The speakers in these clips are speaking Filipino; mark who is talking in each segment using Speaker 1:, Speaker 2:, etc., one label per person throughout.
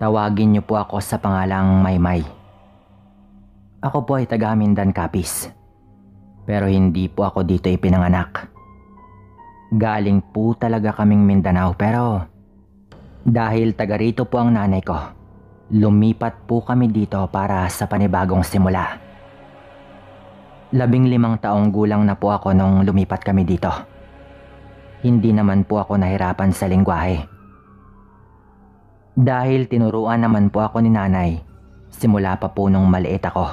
Speaker 1: Tawagin niyo po ako sa pangalang Maymay. Ako po ay taga Mindan Capiz. Pero hindi po ako dito ipinanganak. Galing po talaga kaming Mindanao pero dahil taga rito po ang nanay ko, lumipat po kami dito para sa panibagong simula. 15 taong gulang na po ako nung lumipat kami dito. Hindi naman po ako nahirapan sa lengguwahe. Dahil tinuruan naman po ako ni nanay simula pa po nung maliit ako.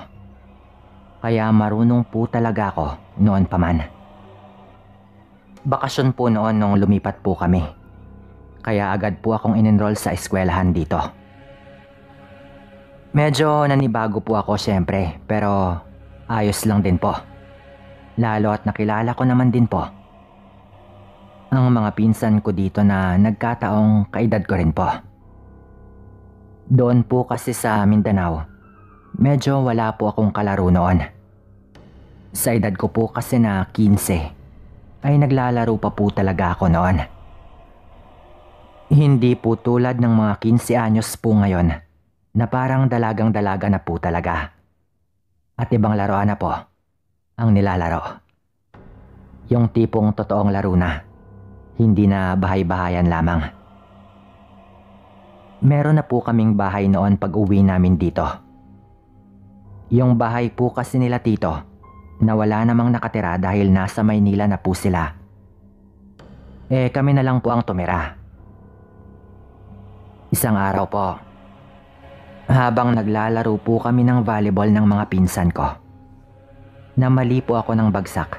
Speaker 1: Kaya marunong po talaga ako noon pa man. Bakasyon po noon nung lumipat po kami. Kaya agad po akong in-enroll sa eskwelahan dito. Medyo nanibago po ako syempre pero ayos lang din po. Lalo at nakilala ko naman din po ang mga pinsan ko dito na nagkataong kaedad ko rin po. Doon po kasi sa Mindanao, medyo wala po akong kalaro noon. Sa edad ko po kasi na 15, ay naglalaro pa po talaga ako noon. Hindi po tulad ng mga 15 anyos po ngayon na parang dalagang-dalaga na po talaga. At ibang laruan na po ang nilalaro. Yung tipong totoong laro na, hindi na bahay-bahayan lamang. Meron na po kaming bahay noon pag uwi namin dito. Yung bahay po kasi nila tito na wala namang nakatira dahil nasa Maynila na po sila. Kami na lang po ang tumira. Isang araw po, habang naglalaro po kami ng volleyball ng mga pinsan ko, namali po ako ng bagsak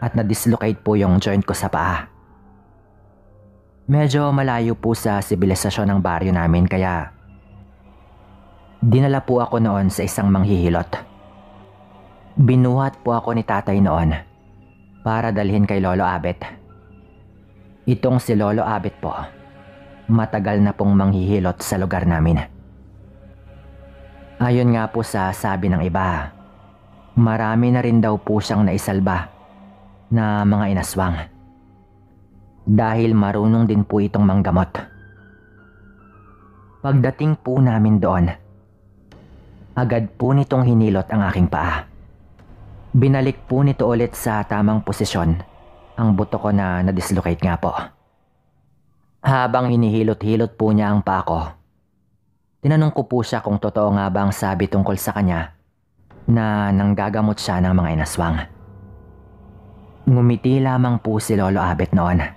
Speaker 1: at na-dislocate po yung joint ko sa paa. Medyo malayo po sa sibilisasyon ng baryo namin kaya dinala po ako noon sa isang manghihilot. Binuhat po ako ni tatay noon para dalhin kay Lolo Abet. Itong si Lolo Abet po, matagal na pong manghihilot sa lugar namin. Ayon nga po sa sabi ng iba, marami na rin daw po siyang naisalba na mga inaswang. Dahil marunong din po itong manggamot. Pagdating po namin doon, agad po nitong hinilot ang aking paa. Binalik po nito ulit sa tamang posisyon ang buto ko na na-dislocate nga po. Habang hinihilot-hilot po niya ang paa ko, tinanong ko po siya kung totoo nga ba ang sabi tungkol sa kanya na nanggagamot siya ng mga inaswang. Ngumiti lamang po si Lolo Abet noon.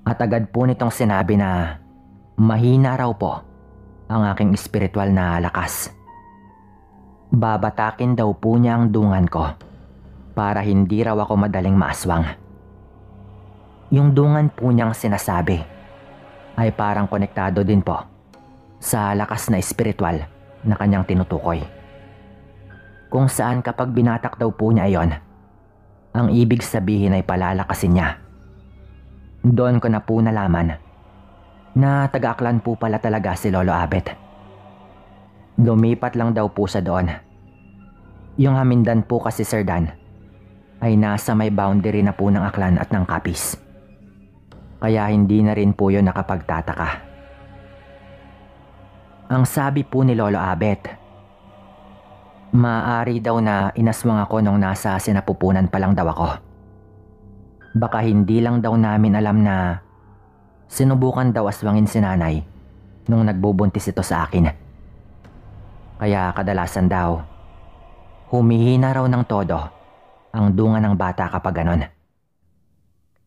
Speaker 1: At agad po nitong sinabi na mahina raw po ang aking espiritual na lakas. Babatakin daw po niya ang dungan ko para hindi raw ako madaling maaswang. Yung dungan po niyang sinasabi ay parang konektado din po sa lakas na espiritual na kanyang tinutukoy. Kung saan kapag binatak daw po niya ayon, ang ibig sabihin ay palalakasin niya. Doon ko na po nalaman na taga-Aklan po pala talaga si Lolo Abet. Lumipat lang daw po siya doon. Yung Hamindan po kasi Sir Dan ay nasa may boundary na po ng Aklan at ng Capiz. Kaya hindi na rin po yun nakapagtataka. Ang sabi po ni Lolo Abet, maaari daw na inaswang ako nung nasa sinapupunan pa lang daw ako. Baka hindi lang daw namin alam na sinubukan daw aswangin si nanay nung nagbubuntis ito sa akin. Kaya kadalasan daw, humihina raw ng todo ang dungan ng bata kapag ganon.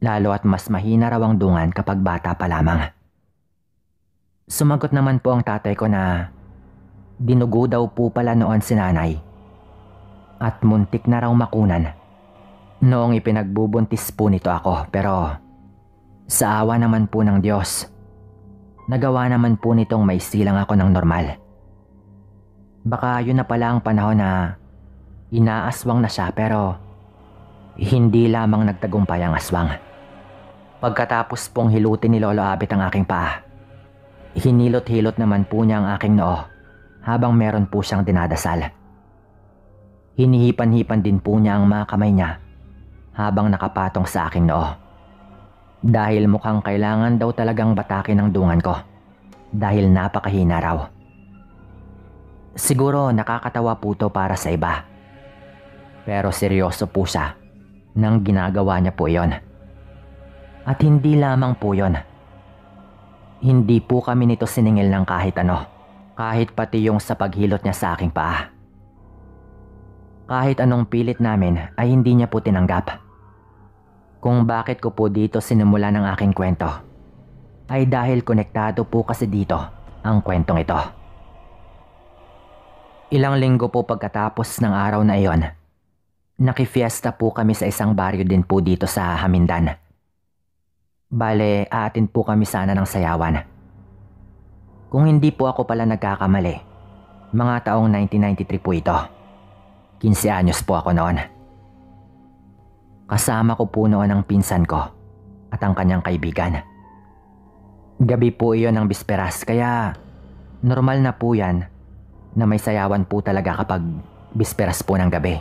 Speaker 1: Lalo at mas mahina raw ang dungan kapag bata pa lamang. Sumagot naman po ang tatay ko na dinugo daw po pala noon si nanay at muntik na raw makunan noong ipinagbubuntis po nito ako, pero sa awa naman po ng Diyos, nagawa naman po nitong maisilang ako ng normal. Baka yun na pala ang panahon na inaaswang na siya pero hindi lamang nagtagumpay ang aswang. Pagkatapos pong hilutin ni Lolo Abet ang aking paa, hinilot-hilot naman po niya ang aking noo habang meron po siyang dinadasal. Hinihipan-hipan din po niya ang mga kamay niya habang nakapatong sa aking noo. Dahil mukhang kailangan daw talagang batakin ang dungan ko dahil napakahina raw. Siguro nakakatawa po to para sa iba. Pero seryoso po siya nang ginagawa niya po yon. At hindi lamang po yon. Hindi po kami nito siningil ng kahit ano. Kahit pati yung sa paghilot niya sa aking paa. Kahit anong pilit namin ay hindi niya po tinanggap. Kung bakit ko po dito sinimula ng aking kwento ay dahil konektado po kasi dito ang kwentong ito. Ilang linggo po pagkatapos ng araw na iyon, nakifiesta po kami sa isang baryo din po dito sa Hamindan. Bale, aatin po kami sana ng sayawan. Kung hindi po ako pala nagkakamali, mga taong 1993 po ito. 15 anyos po ako noon. Kasama ko po noon ang pinsan ko at ang kanyang kaibigan. Gabi po iyon ng bisperas kaya normal na po yan na may sayawan po talaga kapag bisperas po ng gabi.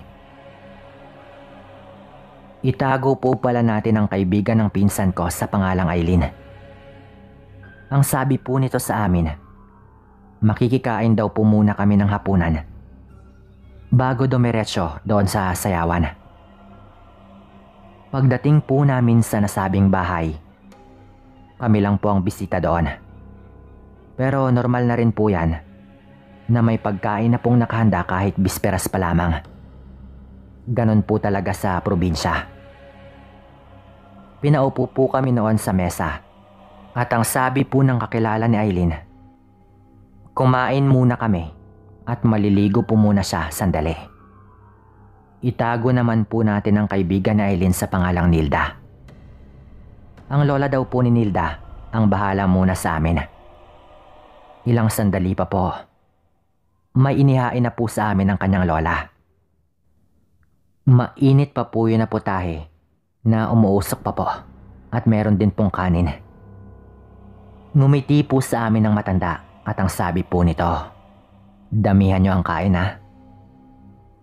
Speaker 1: Itago po pala natin ang kaibigan ng pinsan ko sa pangalang Aileen. Ang sabi po nito sa amin, makikikain daw po muna kami ng hapunan bago dumiretso doon sa sayawan. Pagdating po namin sa nasabing bahay, kami lang po ang bisita doon. Pero normal na rin po yan na may pagkain na pong nakahanda kahit bisperas pa lamang. Ganon po talaga sa probinsya. Pinaupo po kami noon sa mesa at ang sabi po ng kakilala ni Aileen, kumain muna kami at maliligo po muna siya sandali. Itago naman po natin ang kaibigan ni Aileen sa pangalang Nilda. Ang lola daw po ni Nilda ang bahala muna sa amin. Ilang sandali pa po, may inihain na po sa amin ang kanyang lola. Mainit pa po yun na putahe na umuusok pa po at meron din pong kanin. Ngumiti po sa amin ang matanda at ang sabi po nito, damihan nyo ang kain ha.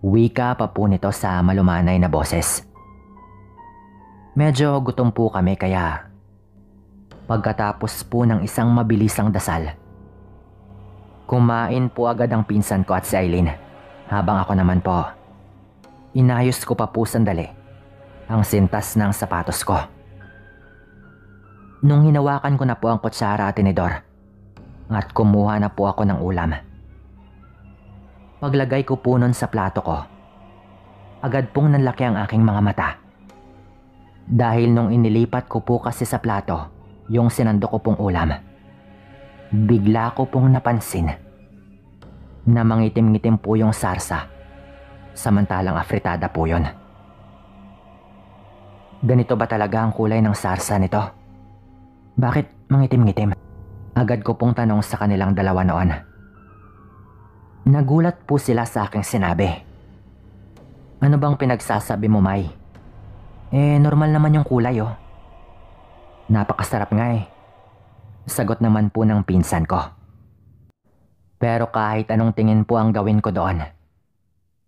Speaker 1: Wika pa po nito sa malumanay na boses. Medyo gutom po kami kaya pagkatapos po ng isang mabilisang dasal, kumain po agad ang pinsan ko at si Aileen habang ako naman po, inayos ko pa po sandali ang sintas ng sapatos ko. Nung hinawakan ko na po ang kutsara at tinidor at kumuha na po ako ng ulam, paglagay ko po nun sa plato ko, agad pong nanlaki ang aking mga mata. Dahil nung inilipat ko po kasi sa plato yung sinando ko pong ulam, bigla ko pong napansin na mangitim-ngitim po yung sarsa, samantalang afritada po yun. Ganito ba talaga ang kulay ng sarsa nito? Bakit mangitim-ngitim? Agad ko pong tanong sa kanilang dalawa noon. Nagulat po sila sa aking sinabi. Ano bang pinagsasabi mo, May? Normal naman yung kulay oh. Napakasarap nga eh. Sagot naman po ng pinsan ko. Pero kahit anong tingin po ang gawin ko doon,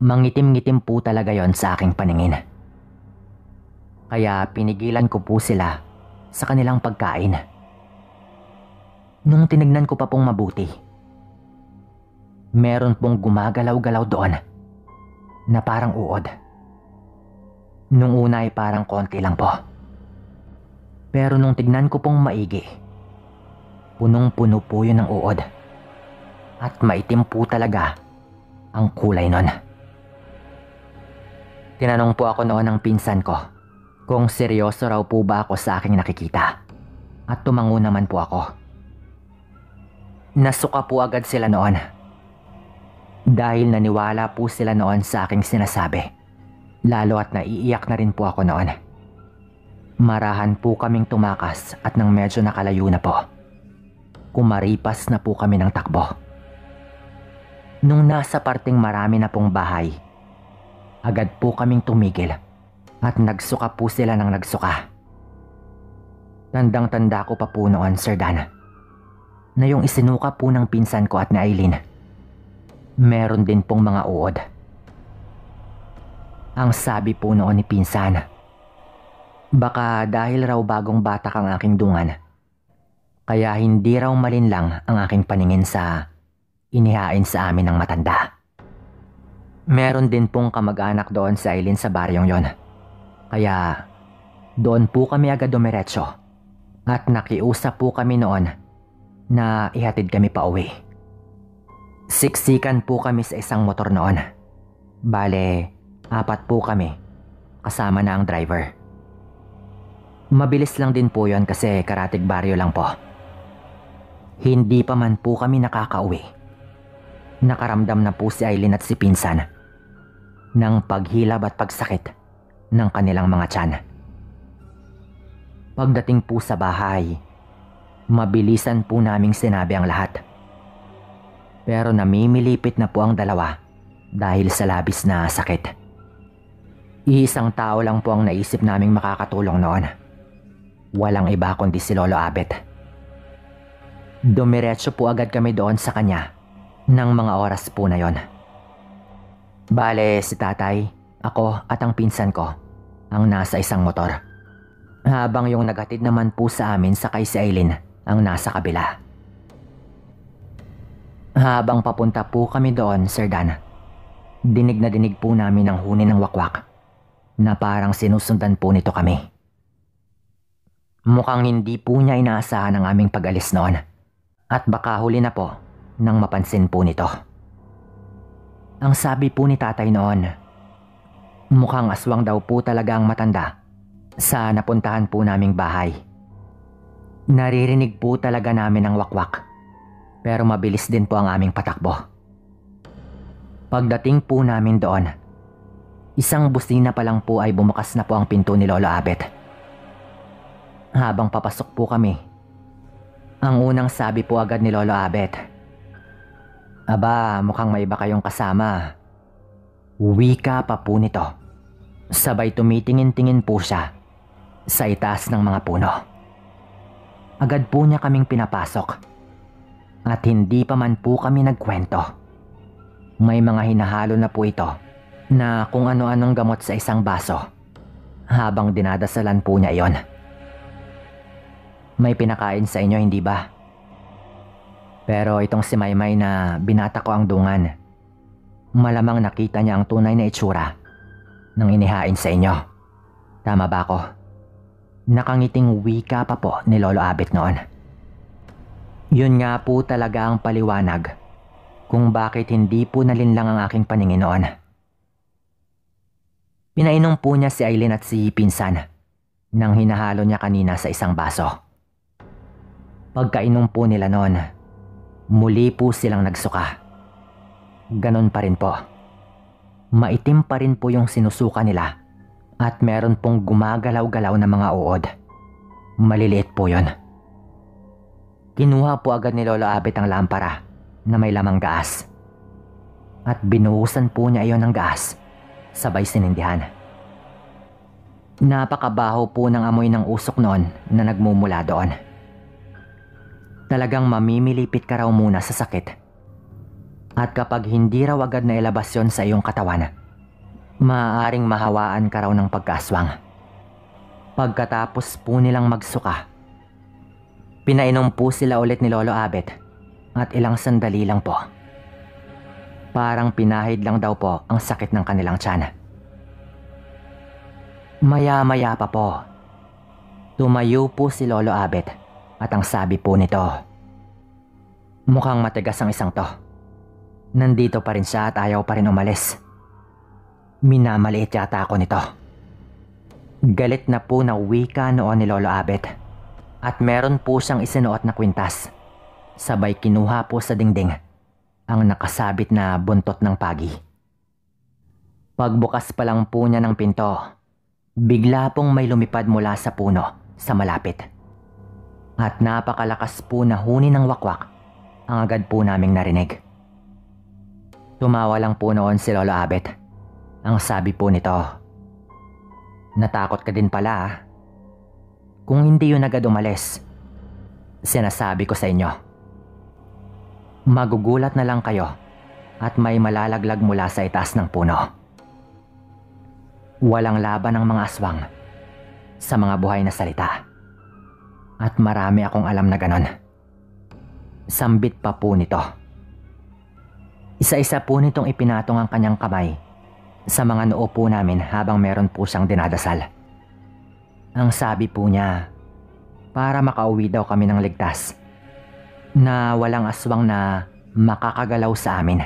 Speaker 1: mangitim-ngitim po talaga yon sa aking paningin. Kaya pinigilan ko po sila sa kanilang pagkain. Nung tinignan ko pa pong mabuti, meron pong gumagalaw-galaw doon na parang uod. Nung una ay parang konti lang po. Pero nung tignan ko pong maigi, punong-puno po yun ng uod. At maitim po talaga ang kulay nun. Tinanong po ako noon ng pinsan ko kung seryoso raw po ba ako sa aking nakikita. At tumango naman po ako. Nasuka po agad sila noon. Dahil naniwala po sila noon sa aking sinasabi. Lalo at naiiyak na rin po ako noon. Marahan po kaming tumakas at nang medyo nakalayo na po, kumaripas na po kami ng takbo. Nung nasa parting marami na pong bahay, agad po kaming tumigil at nagsuka po sila ng nagsuka. Tandang-tanda ko pa po noon, Sir Dan, na yung isinuka po ng pinsan ko at ni Aileen, meron din pong mga uod. Ang sabi po noon ni pinsan, baka dahil raw bagong bata kang aking dungan, Kaya hindi raw malinlang ang aking paningin sa inihain sa amin ng matanda. Meron din pong kamag-anak doon sa Aileen sa baryong yon. Kaya doon po kami agad dumiretso at nakiusap po kami noon na ihatid kami pa uwi. Siksikan po kami sa isang motor noon. Bale, 4 po kami kasama na ang driver. Mabilis lang din po yon kasi karatig baryo lang po. Hindi pa man po kami nakakauwi. Nakaramdam na po si Aileen at si Pinsan ng paghilab at pagsakit ng kanilang mga tiyan. Pagdating po sa bahay, mabilisan po naming sinabi ang lahat. Pero namimilipit na po ang dalawa dahil sa labis na sakit. Iisang tao lang po ang naisip naming makakatulong noon. Walang iba kundi si Lolo Abet. Dumiretso po agad kami doon sa kanya ng mga oras po na yon. Bale, si tatay, ako at ang pinsan ko ang nasa isang motor. Habang yung naghatid naman po sa amin sakay si Aileen ang nasa kabila. Habang papunta po kami doon, Sir Dan, dinig na dinig po namin ang huni ng wakwak na parang sinusundan po nito kami. Mukhang hindi po niya inaasahan ang aming pag-alis noon at baka huli na po nang mapansin po nito. Ang sabi po ni tatay noon, mukhang aswang daw po talaga ang matanda sa napuntahan po naming bahay. Naririnig po talaga namin ang wakwak pero mabilis din po ang aming patakbo. Pagdating po namin doon, isang busina pa lang po ay bumukas na po ang pinto ni Lolo Abet. Habang papasok po kami, ang unang sabi po agad ni Lolo Abet, "Aba, mukhang may iba kayong kasama." Wika pa po nito. Sabay tumitingin-tingin po siya sa itaas ng mga puno. Agad po niya kaming pinapasok. At hindi pa man po kami nagkwento. May mga hinahalo na po ito na kung ano-anong gamot sa isang baso habang dinadasalan po niya iyon. May pinakain sa inyo, hindi ba? Pero itong si Maymay na binata ko ang dungan, malamang nakita niya ang tunay na itsura ng inihain sa inyo. Tama ba ako? Nakangiting wika pa po ni Lolo Abet noon. Yun nga po talaga ang paliwanag kung bakit hindi po nalinlang ang aking paningin noon. Pinainom po niya si Aileen at si Pinsan nang hinahalo niya kanina sa isang baso. Pagkainom po nila noon, muli po silang nagsuka. Ganon pa rin po. Maitim pa rin po yung sinusuka nila at meron pong gumagalaw-galaw na mga uod. Maliliit po yon. Kinuha po agad ni Lolo Abet ang lampara na may lamang gaas. At binuhusan po niya iyon ng gaas, sabay sinindihan. Napakabaho po ng amoy ng usok noon na nagmumula doon. Talagang mamimilipit ka raw muna sa sakit. At kapag hindi raw agad na ilabas yon sa iyong katawan, maaaring mahawaan ka raw ng pagkaswang. Pagkatapos po nilang magsuka, pinainom po sila ulit ni Lolo Abet at ilang sandali lang po. Parang pinahid lang daw po ang sakit ng kanilang tiyan. Maya-maya pa po, tumayo po si Lolo Abet at ang sabi po nito, "Mukhang matigas ang isang to. Nandito pa rin siya at ayaw pa rin umalis. Minamaliit yata ako nito." Galit na po na wika noon ni Lolo Abet. At meron po siyang isinuot na kwintas. Sabay kinuha po sa dingding ang nakasabit na buntot ng pagi. Pagbukas pa lang po niya ng pinto, bigla pong may lumipad mula sa puno sa malapit. At napakalakas po na huni ng wakwak ang agad po naming narinig. Tumawa lang po noon si Lolo Abet. Ang sabi po nito, "Natakot ka din pala ah. Kung hindi yun agad umalis, sinasabi ko sa inyo, magugulat na lang kayo at may malalaglag mula sa itaas ng puno." Walang laban ang mga aswang sa mga buhay na salita. At marami akong alam na ganon. Sambit pa po nito. Isa-isa po nitong ipinatong ang kanyang kamay sa mga noo po namin habang meron po siyang dinadasal. Ang sabi po niya, para makauwi daw kami ng ligtas, na walang aswang na makakagalaw sa amin.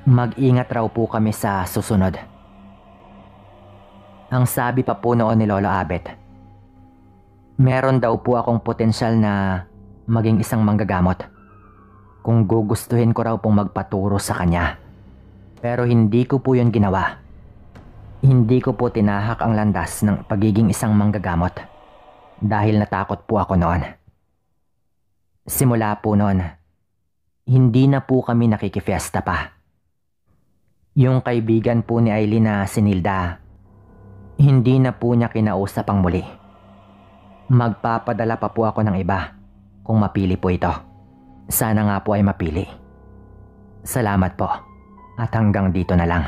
Speaker 1: Mag-ingat raw po kami sa susunod. Ang sabi pa po noon ni Lolo Abet, meron daw po akong potensyal na maging isang manggagamot kung gugustuhin ko raw pong magpaturo sa kanya. Pero hindi ko po yun ginawa. Hindi ko po tinahak ang landas ng pagiging isang manggagamot dahil natakot po ako noon. Simula po noon, hindi na po kami nakikifiesta pa. Yung kaibigan po ni Aileen na si Nilda, hindi na po niya kinausap ang muli. Magpapadala pa po ako ng iba kung mapili po ito. Sana nga po ay mapili. Salamat po at hanggang dito na lang.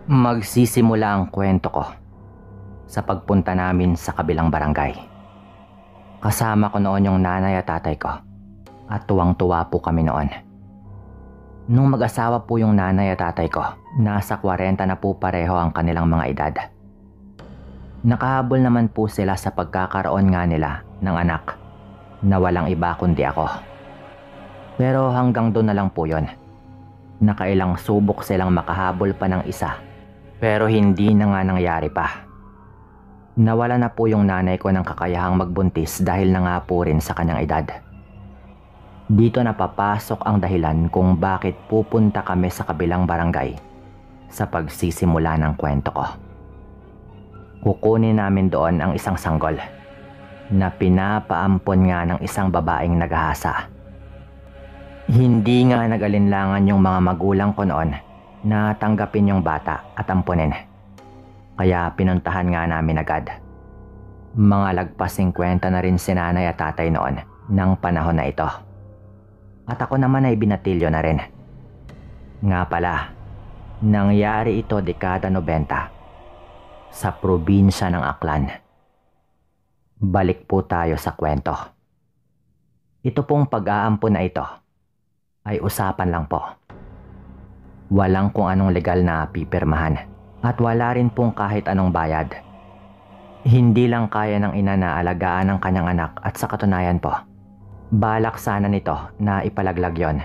Speaker 1: Magsisimula ang kwento ko sa pagpunta namin sa kabilang barangay. Kasama ko noon yung nanay at tatay ko at tuwang-tuwa po kami noon. Nung mag-asawa po yung nanay at tatay ko, nasa 40 na po pareho ang kanilang mga edad. Nakahabol naman po sila sa pagkakaroon nga nila ng anak na walang iba kundi ako. Pero hanggang doon na lang po yun. Nakailang subok silang makahabol pa ng isa. Pero hindi na nga nangyari pa. Nawala na po yung nanay ko ng kakayahang magbuntis dahil na nga po rin sa kanyang edad. Dito na papasok ang dahilan kung bakit pupunta kami sa kabilang barangay sa pagsisimula ng kwento ko. Kukunin namin doon ang isang sanggol na pinapaampon nga ng isang babaeng naghahasa. Hindi nga nag-alinlangan yung mga magulang ko noon na tanggapin yung bata at ampunin. Kaya pinuntahan nga namin agad. Mga lagpas 50 na rin si nanay at tatay noon ng panahon na ito. At ako naman ay binatilyo na rin. Nga pala, nangyari ito dekada 90 sa probinsya ng Aklan. Balik po tayo sa kwento. Ito pong pag-aampon na ito ay usapan lang po. Walang kung anong legal na pipirmahan at wala rin pong kahit anong bayad. Hindi lang kaya ng ina na alagaan ang kanyang anak at sa katunayan po, balak sana nito na ipalaglag yon.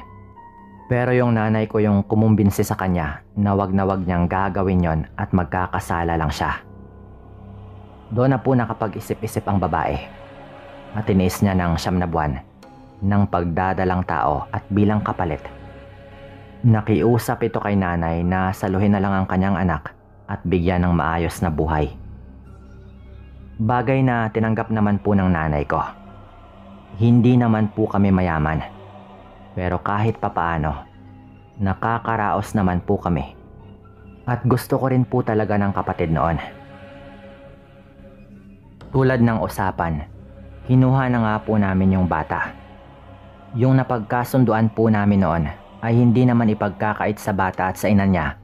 Speaker 1: Pero yung nanay ko yung kumumbinsi sa kanya na wag niyang gagawin yon at magkakasala lang siya. Doon na po nakapag-isip-isip ang babae at tiniis niya ng 9 na buwan ng pagdadalang tao at bilang kapalit. Nakiusap ito kay nanay na saluhin na lang ang kanyang anak at bigyan ng maayos na buhay. Bagay na tinanggap naman po ng nanay ko. Hindi naman po kami mayaman. Pero kahit papaano, nakakaraos naman po kami. At gusto ko rin po talaga ng kapatid noon. Tulad ng usapan, kinuha na nga po namin yung bata. Yung napagkasunduan po namin noon ay hindi naman ipagkakait sa bata at sa ina niya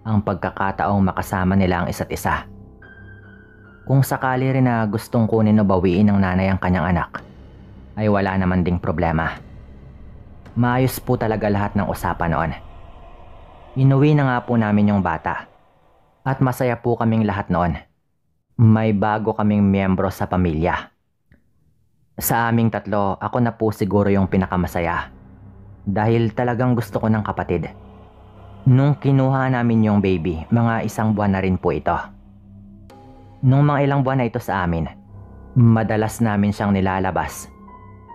Speaker 1: ang pagkakataong makasama nila ang isa't isa. Kung sakali rin na gustong kunin o bawiin ng nanay ang kanyang anak, ay wala naman ding problema. Maayos po talaga lahat ng usapan noon. Inuwi na nga po namin yung bata at masaya po kaming lahat noon. May bago kaming miyembro sa pamilya. Sa aming 3, ako na po siguro yung pinakamasaya. Dahil talagang gusto ko ng kapatid. Nung kinuha namin yung baby, mga 1 buwan na rin po ito. Nung mga ilang buwan na ito sa amin, madalas namin siyang nilalabas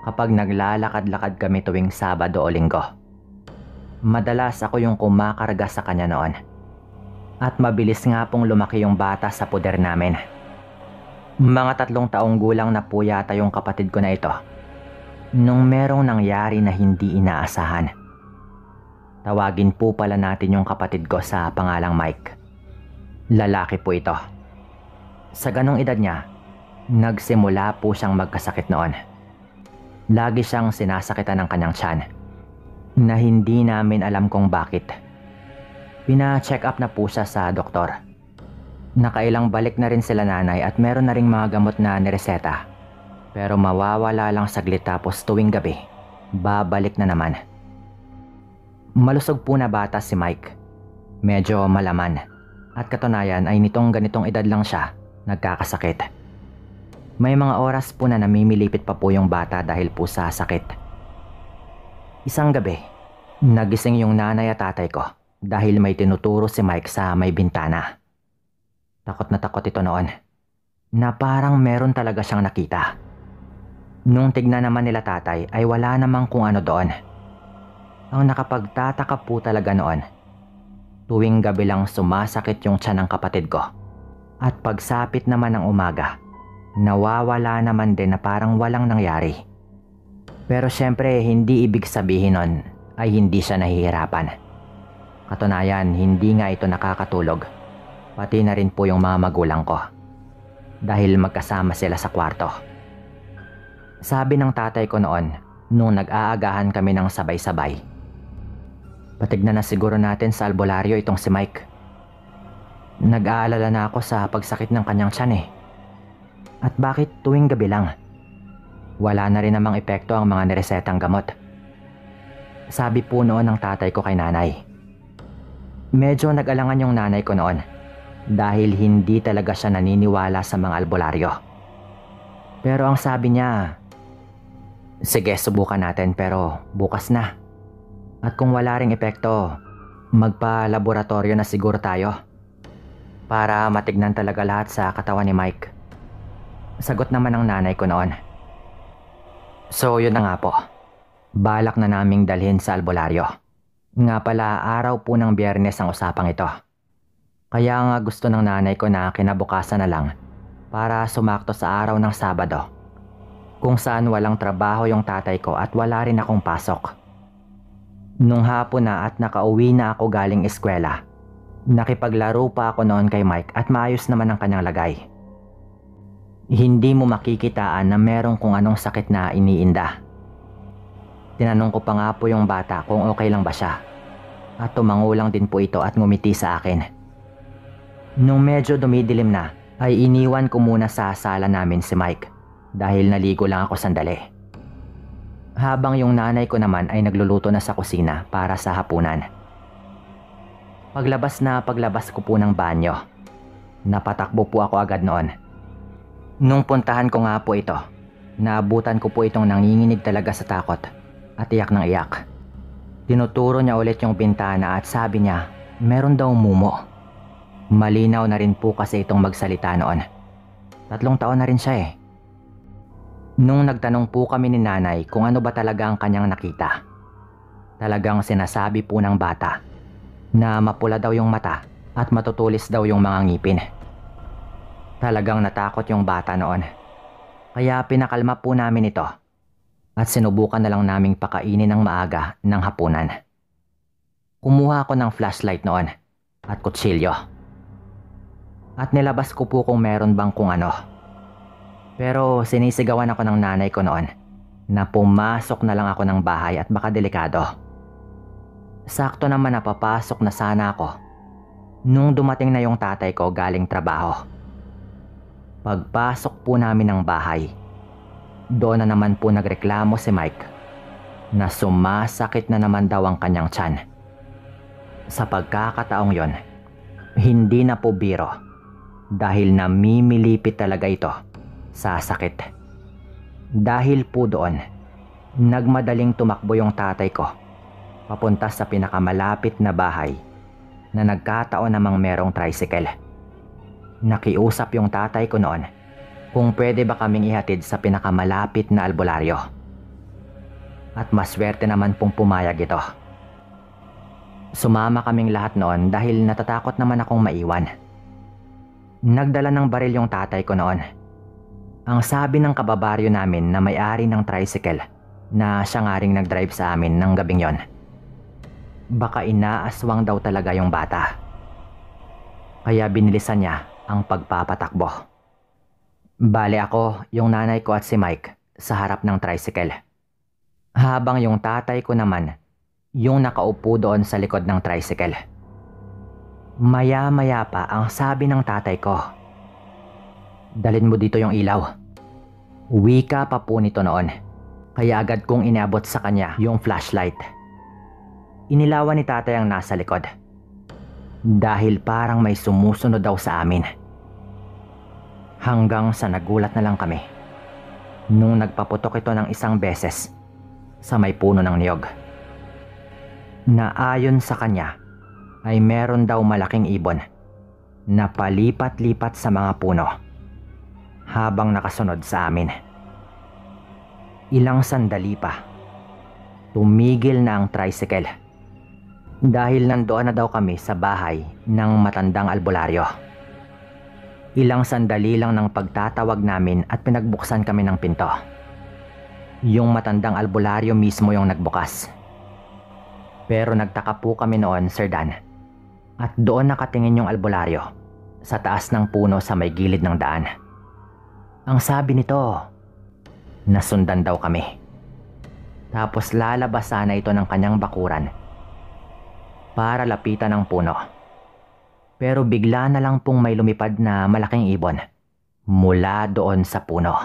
Speaker 1: kapag naglalakad-lakad kami tuwing Sabado o Linggo. Madalas ako yung kumakarga sa kanya noon. At mabilis nga pong lumaki yung bata sa puder namin. Mga 3 taong gulang na po yata yung kapatid ko na ito nung merong nangyari na hindi inaasahan. Tawagin po pala natin yung kapatid ko sa pangalang Mike. Lalaki po ito. Sa ganong edad niya, nagsimula po siyang magkasakit noon. Lagi siyang sinasakitan ng kanyang tiyan. na hindi namin alam kung bakit. Pina-check up na po siya sa doktor. Nakailang balik na rin sila nanay at meron na ring mga gamot na nireseta. Pero mawawala lang saglit tapos tuwing gabi, babalik na naman. Malusog po na bata si Mike. Medyo malaman. At katunayan ay nitong ganitong edad lang siya nagkakasakit. May mga oras po na namimilipit pa po yung bata dahil po sa sakit. Isang gabi, nagising yung nanay at tatay ko dahil may tinuturo si Mike sa may bintana. Takot na takot ito noon na parang meron talaga siyang nakita. Nung tignan naman nila tatay ay wala namang kung ano doon. Ang nakapagtataka po talaga noon, tuwing gabi lang sumasakit yung tiyan ng kapatid ko. At pagsapit naman ng umaga, nawawala naman din na parang walang nangyari. Pero syempre hindi ibig sabihin nun ay hindi siya nahihirapan. Katunayan hindi nga ito nakakatulog, pati na rin po yung mga magulang ko. Dahil magkasama sila sa kwarto. Sabi ng tatay ko noon nung nag-aagahan kami ng sabay-sabay, patignan na siguro natin sa albularyo itong si Mike. Nag-aalala na ako sa pagsakit ng kanyang tiyan eh. At bakit tuwing gabi lang? Wala na rin namang epekto ang mga niresetang gamot. Sabi po noon ng tatay ko kay nanay. Medyo nag-alangan yung nanay ko noon dahil hindi talaga siya naniniwala sa mga albularyo. Pero ang sabi niya, sige subukan natin pero bukas na. At kung wala ring epekto, magpa-laboratorio na siguro tayo para matignan talaga lahat sa katawan ni Mike. Sagot naman ng nanay ko noon. So yun na nga po. Balak na naming dalhin sa albularyo. Nga pala araw po ng Biyernes ang usapang ito. Kaya nga gusto ng nanay ko na kinabukasan na lang para sumakto sa araw ng Sabado, kung saan walang trabaho yung tatay ko at wala rin akong pasok. Nung hapon na at nakauwi na ako galing eskwela, nakipaglaro pa ako noon kay Mike at maayos naman ang kanyang lagay. Hindi mo makikitaan na merong kung anong sakit na iniinda. Tinanong ko pa nga po yung bata kung okay lang ba siya. At tumangulang din po ito at ngumiti sa akin. Nung medyo dumidilim na, ay iniwan ko muna sa sala namin si Mike dahil naligo lang ako sandali. Habang yung nanay ko naman ay nagluluto na sa kusina para sa hapunan. Paglabas ko po ng banyo, napatakbo po ako agad noon. Nung puntahan ko nga po ito, naabutan ko po itong nanginginig talaga sa takot at iyak ng iyak. Tinuturo niya ulit yung bintana at sabi niya, meron daw mumo. Malinaw na rin po kasi itong magsalita noon. 3 taon na rin siya eh. Nung nagtanong po kami ni nanay kung ano ba talaga ang kanyang nakita, talagang sinasabi po ng bata na mapula daw yung mata at matutulis daw yung mga ngipin. Talagang natakot yung bata noon. Kaya pinakalma po namin ito at sinubukan na lang naming pakainin ng maaga ng hapunan. Kumuha ako ng flashlight noon at kutsilyo. At nilabas ko po kung meron bang kung ano. Pero sinisigawan ako ng nanay ko noon na pumasok na lang ako ng bahay at baka delikado. Sakto naman na papasok na sana ako nung dumating na yung tatay ko galing trabaho. Pagpasok po namin ng bahay, doon na naman po nagreklamo si Mike na sumasakit na naman daw ang kanyang tiyan. Sa pagkakataong yon, hindi na po biro dahil namimilipit talaga ito sa sakit. Dahil po doon, nagmadaling tumakbo yung tatay ko papunta sa pinakamalapit na bahay na nagkataon namang merong tricycle. Nakiusap yung tatay ko noon kung pwede ba kaming ihatid sa pinakamalapit na albularyo. At maswerte naman pong pumayag ito. Sumama kaming lahat noon dahil natatakot naman akong maiwan. Nagdala ng baril yung tatay ko noon. Ang sabi ng kababaryo namin na may-ari ng tricycle na siya nga ring nag-drive sa amin ng gabing yon, baka inaaswang daw talaga yung bata. Kaya binilisan niya ang pagpapatakbo. Bale ako, yung nanay ko at si Mike sa harap ng tricycle. Habang yung tatay ko naman yung nakaupo doon sa likod ng tricycle. Maya-maya pa ang sabi ng tatay ko, "Dalhin mo dito yung ilaw." Wika pa po nito noon, kaya agad kong inabot sa kanya yung flashlight. Inilawan ni tatay ang nasa likod, dahil parang may sumusunod daw sa amin. Hanggang sa nagulat na lang kami nung nagpaputok ito ng isang beses sa may puno ng niyog, na ayon sa kanya ay meron daw malaking ibon na palipat-lipat sa mga puno habang nakasunod sa amin. Ilang sandali pa, tumigil na ang tricycle dahil nandoon na daw kami sa bahay ng matandang albularyo. Ilang sandali lang ng pagtatawag namin at pinagbuksan kami ng pinto. Yung matandang albularyo mismo yung nagbukas. Pero nagtaka po kami noon, Sir Dan, at doon nakatingin yung albularyo sa taas ng puno sa may gilid ng daan. Ang sabi nito, nasundan daw kami. Tapos lalabas sana ito ng kanyang bakuran para lapitan ng puno. Pero bigla na lang pong may lumipad na malaking ibon mula doon sa puno.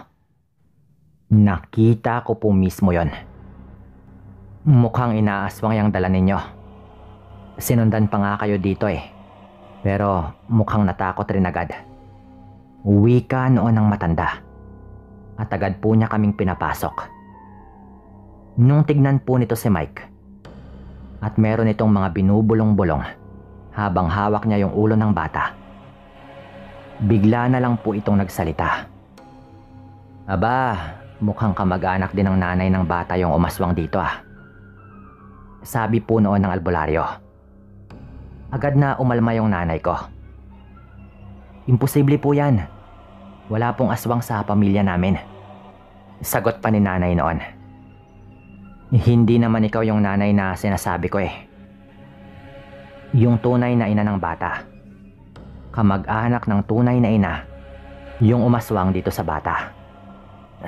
Speaker 1: Nakita ko po mismo yon. Mukhang inaaswang yung dala ninyo. Sinundan pa nga kayo dito eh. Pero mukhang natakot rin agad. Wika noon ng matanda. At agad po niya kaming pinapasok. Nung tignan po nito si Mike, at meron itong mga binubulong-bulong habang hawak niya yung ulo ng bata, bigla na lang po itong nagsalita. "Aba, mukhang kamag-anak din ng nanay ng bata yung umaswang dito ah." Sabi po noon ng albularyo. Agad na umalma yung nanay ko. "Imposible po yan. Wala pong aswang sa pamilya namin." Sagot pa ni nanay noon. "Hindi naman ikaw yung nanay na sinasabi ko eh. Yung tunay na ina ng bata. Kamag-anak ng tunay na ina yung umaswang dito sa bata."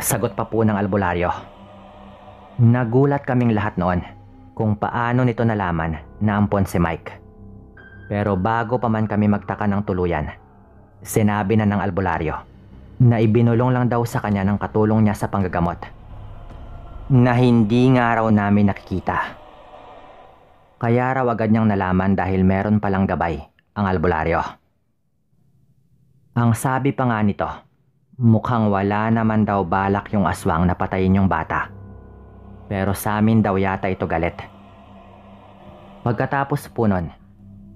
Speaker 1: Sagot pa po ng albularyo. Nagulat kaming lahat noon kung paano nito nalaman na ampon si Mike. Pero bago pa man kami magtaka ng tuluyan, sinabi na ng albularyo na ibinulong lang daw sa kanya ng katulong niya sa panggagamot, na hindi nga raw namin nakikita. Kaya raw agad niyang nalaman dahil meron palang gabay ang albularyo. Ang sabi pa nga nito, mukhang wala naman daw balak yung aswang na patayin yung bata. Pero sa amin daw yata ito galit. Pagkatapos po nun,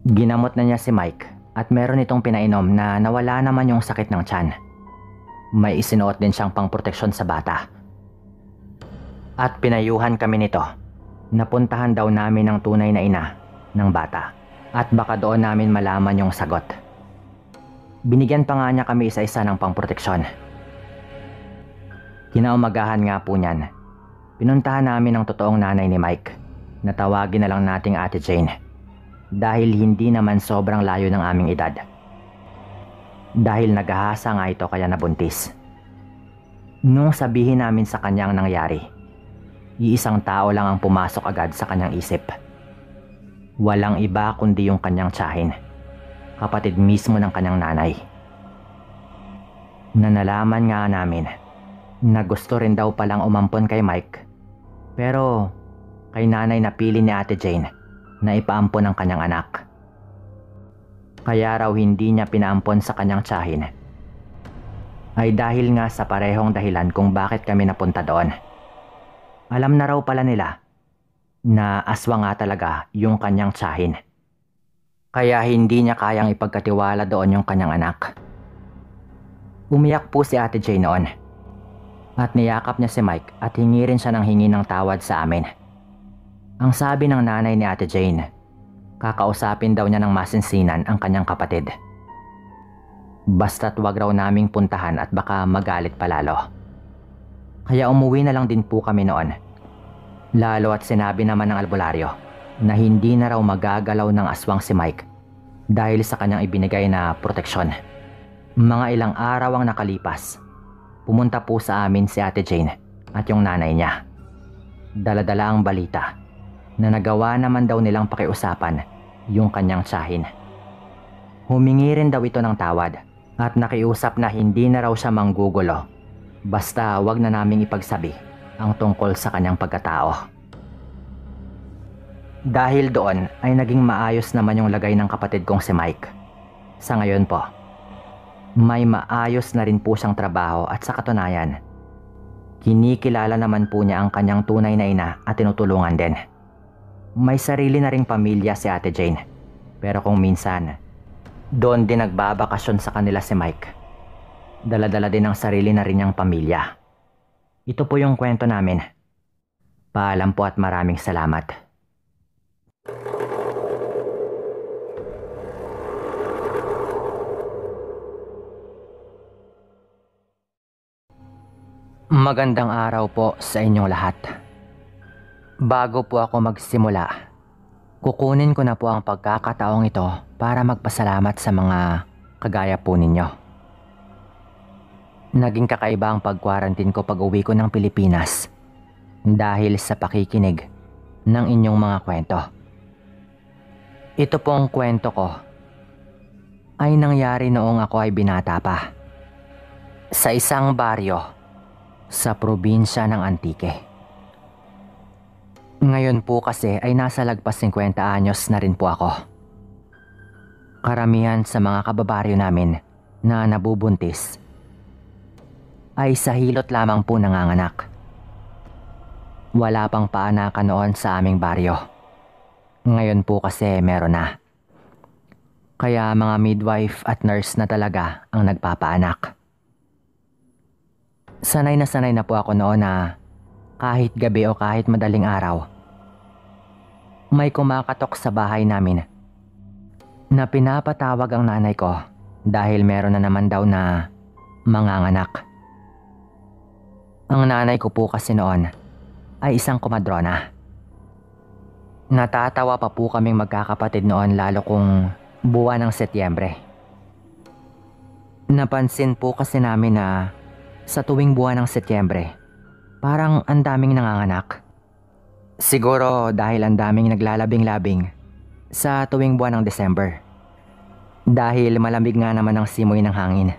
Speaker 1: ginamot na niya si Mike at meron itong pinainom na nawala naman yung sakit ng tiyan. May isinuot din siyang pangproteksyon sa bata. At pinayuhan kami nito. Napuntahan daw namin ang tunay na ina ng bata at baka doon namin malaman yung sagot. Binigyan pa nga niya kami isa-isa ng pangproteksyon. Kinaumagahan nga po niyan, pinuntahan namin ang totoong nanay ni Mike na tawagin na lang nating Ate Jane dahil hindi naman sobrang layo ng aming edad. Dahil naghahasa nga ito kaya nabuntis. Nung sabihin namin sa kanya ang nangyari, iisang tao lang ang pumasok agad sa kanyang isip. Walang iba kundi yung kanyang tiyahin, kapatid mismo ng kanyang nanay. Nalaman nga namin na gusto rin daw palang umampon kay Mike, pero kay nanay napili ni Ate Jane na ipaampon ang kanyang anak. Kaya raw hindi niya pinaampon sa kanyang tiyahin ay dahil nga sa parehong dahilan kung bakit kami napunta doon. Alam na raw pala nila na aswang nga talaga yung kanyang tiyahin. Kaya hindi niya kayang ipagkatiwala doon yung kanyang anak. Umiyak po si Ate Jane noon at niyakap niya si Mike at hingi rin siya ng hingi ng tawad sa amin. Ang sabi ng nanay ni Ate Jane, kakausapin daw niya ng masinsinan ang kanyang kapatid. Basta't wag raw naming puntahan at baka magalit palalo. Kaya umuwi na lang din po kami noon. Lalo at sinabi naman ng albularyo na hindi na raw magagalaw ng aswang si Mike dahil sa kanyang ibinigay na proteksyon. Mga ilang araw ang nakalipas, pumunta po sa amin si Ate Jane at yung nanay niya. Dala-dala ang balita na nagawa naman daw nilang pakiusapan yung kanyang tiyahin. Humingi rin daw ito ng tawad at nakiusap na hindi na raw siya manggugulo basta wag na naming ipagsabi ang tungkol sa kanyang pagkatao. Dahil doon ay naging maayos naman yung lagay ng kapatid kong si Mike. Sa ngayon po, may maayos na rin po siyang trabaho at sa katunayan, kinikilala naman po niya ang kanyang tunay na ina at tinutulungan din. May sarili na ring pamilya si Ate Jane, pero kung minsan, doon din nagbabakasyon sa kanila si Mike. Dala-dala din ang sarili na rin niyang pamilya. Ito po yung kwento namin. Paalam po at maraming salamat. Magandang araw po sa inyong lahat. Bago po ako magsimula, kukunin ko na po ang pagkakataong ito para magpasalamat sa mga kagaya po ninyo. Naging kakaiba ang pag-quarantine ko pag-uwi ko ng Pilipinas dahil sa pakikinig ng inyong mga kwento. Ito pong kwento ko ay nangyari noong ako ay binata pa sa isang baryo sa probinsya ng Antique. Ngayon po kasi ay nasa lagpas 50 anyos na rin po ako. Karamihan sa mga kababaryo namin na nabubuntis ay sa hilot lamang po nanganganak. Wala pang paanakan noon sa aming baryo. Ngayon po kasi meron na. Kaya mga midwife at nurse na talaga ang nagpapaanak. Sanay na po ako noon na kahit gabi o kahit madaling araw, may kumakatok sa bahay namin na pinapatawag ang nanay ko dahil meron na naman daw na manganganak. Ang nanay ko po kasi noon ay isang komadrona. Natatawa pa po kaming magkakapatid noon lalo kung buwan ng Setyembre. Napansin po kasi namin na sa tuwing buwan ng Setyembre, parang ang daming nanganganak. Siguro dahil ang daming naglalabing-labing sa tuwing buwan ng December. Dahil malamig nga naman ang simoy ng hangin.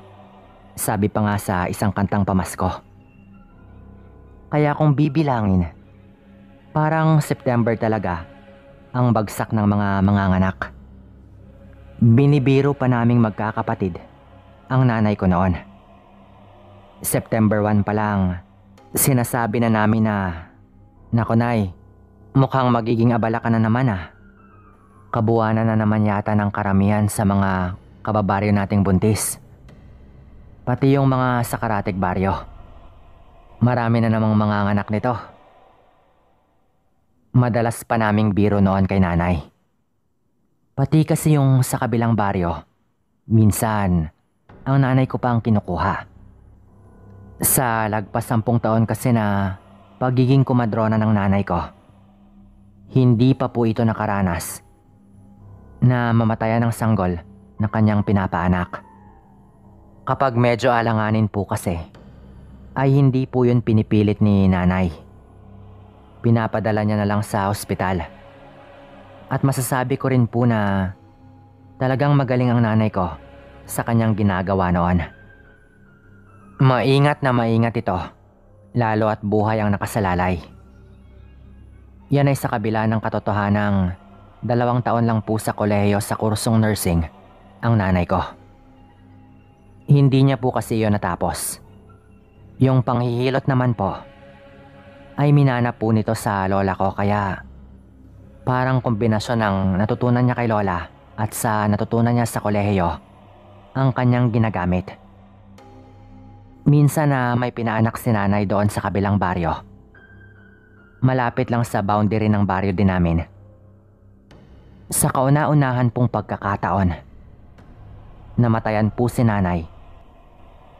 Speaker 1: Sabi pa nga sa isang kantang pamasko. Kaya kung bibilangin, parang September talaga ang bagsak ng mga manganganak. Binibiro pa naming magkakapatid ang nanay ko noon. September 1 pa lang, sinasabi na namin na, "Nako nay, mukhang magiging abala ka na naman ah. Kabuwanan na naman yata ng karamihan sa mga kababaryo nating buntis. Pati yung mga sa Karatig baryo. Marami na namang mga anak nito." Madalas pa naming biro noon kay nanay. Pati kasi yung sa kabilang baryo, minsan, ang nanay ko pa ang kinukuha. Sa lagpas 10 taon kasi na pagiging komadrona ng nanay ko, hindi pa po ito nakaranas na mamatayan ng sanggol na kanyang pinapaanak. Kapag medyo alanganin po kasi, ay hindi po yun pinipilit ni nanay. Pinapadala niya na lang sa ospital. At masasabi ko rin po na talagang magaling ang nanay ko sa kanyang ginagawa noon. Maingat na maingat ito, lalo at buhay ang nakasalalay. Yan ay sa kabila ng katotohanang 2 taon lang po sa kolehiyo sa kursong nursing ang nanay ko. Hindi niya po kasi yun natapos. Yung panghihilot naman po, ay minana po nito sa lola ko kaya parang kombinasyon ng natutunan niya kay lola at sa natutunan niya sa kolehiyo ang kanyang ginagamit. Minsan na may pinaanak si nanay doon sa kabilang baryo. Malapit lang sa boundary ng baryo din namin. Sa kauna-unahan pong pagkakataon, namatayan po si nanay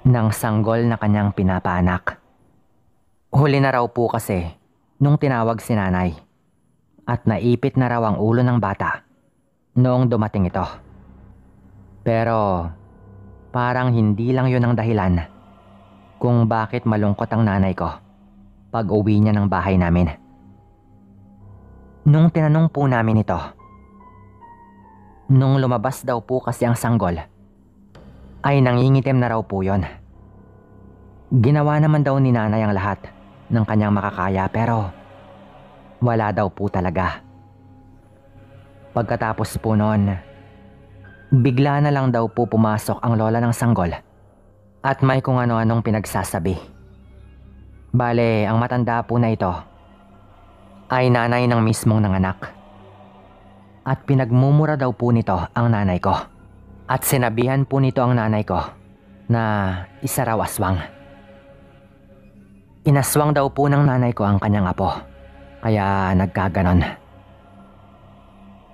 Speaker 1: ng sanggol na kanyang pinapaanak. Huli na raw po kasi nung tinawag si nanay at naipit na raw ang ulo ng bata noong dumating ito. Pero parang hindi lang yun ang dahilan kung bakit malungkot ang nanay ko pag uwi niya ng bahay namin. Nung tinanong po namin ito, nung lumabas daw po kasi ang sanggol, ay nangingitim na raw po yon. Ginawa naman daw ni nanay ang lahat ng kanyang makakaya pero wala daw po talaga. Pagkatapos po noon, bigla na lang daw po pumasok ang lola ng sanggol at may kung ano-anong pinagsasabi. Bale, ang matanda po na ito ay nanay ng mismong nanganak. At pinagmumura daw po nito ang nanay ko. At sinabihan po nito ang nanay ko na isa raw aswang. Inaswang daw po ng nanay ko ang kanyang apo. Kaya nagkaganon.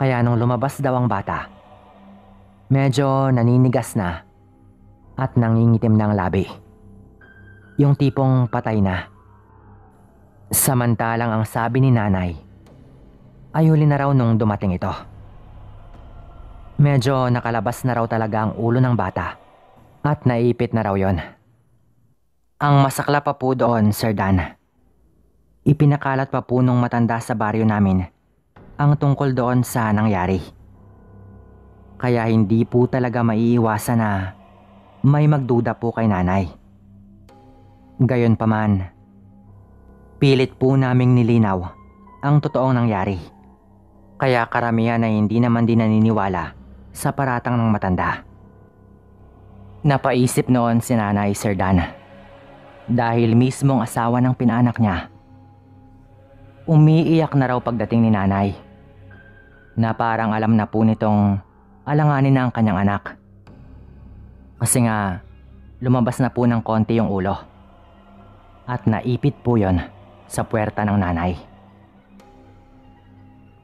Speaker 1: Kaya nung lumabas daw ang bata, medyo naninigas na at nangingitim na ang labi. Yung tipong patay na. Samantalang ang sabi ni nanay ay huli na raw nung dumating ito. Medyo nakalabas na raw talaga ang ulo ng bata at naipit na raw yon. Ang masakla pa po doon, Sir Dan, ipinakalat pa po nung matanda sa baryo namin ang tungkol doon sa nangyari. Kaya hindi po talaga maiiwasan na may magduda po kay nanay. Gayon pa man, pilit po naming nilinaw ang totoong nangyari. Kaya karamihan ay hindi naman din naniniwala sa paratang ng matanda. Napaisip noon si nanay, Sir Dan, dahil mismong asawa ng pinaanak niya. Umiiyak na raw pagdating ni nanay, na parang alam na po nitong alanganin na ang kanyang anak. Kasi nga, lumabas na po ng konti yung ulo. At naipit po yon sa puwerta ng nanay.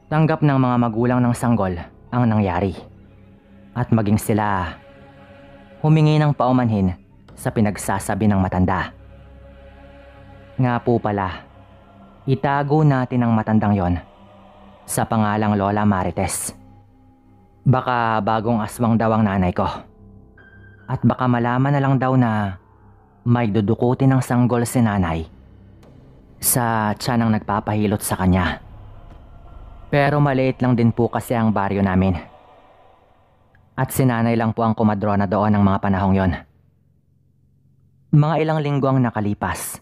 Speaker 1: Tanggap ng mga magulang ng sanggol ang nangyari. At maging sila humingi ng paumanhin sa pinagsasabi ng matanda. Nga po pala, itago natin ang matandang yon sa pangalang Lola Marites. Baka bagong aswang daw ang nanay ko. At baka malaman na lang daw na may dudukutin ng sanggol si nanay sa tiyan ng nagpapahilot sa kanya. Pero maliit lang din po kasi ang baryo namin. At si nanay lang po ang kumadrona doon ng mga panahong yon. Mga ilang linggo ang nakalipas.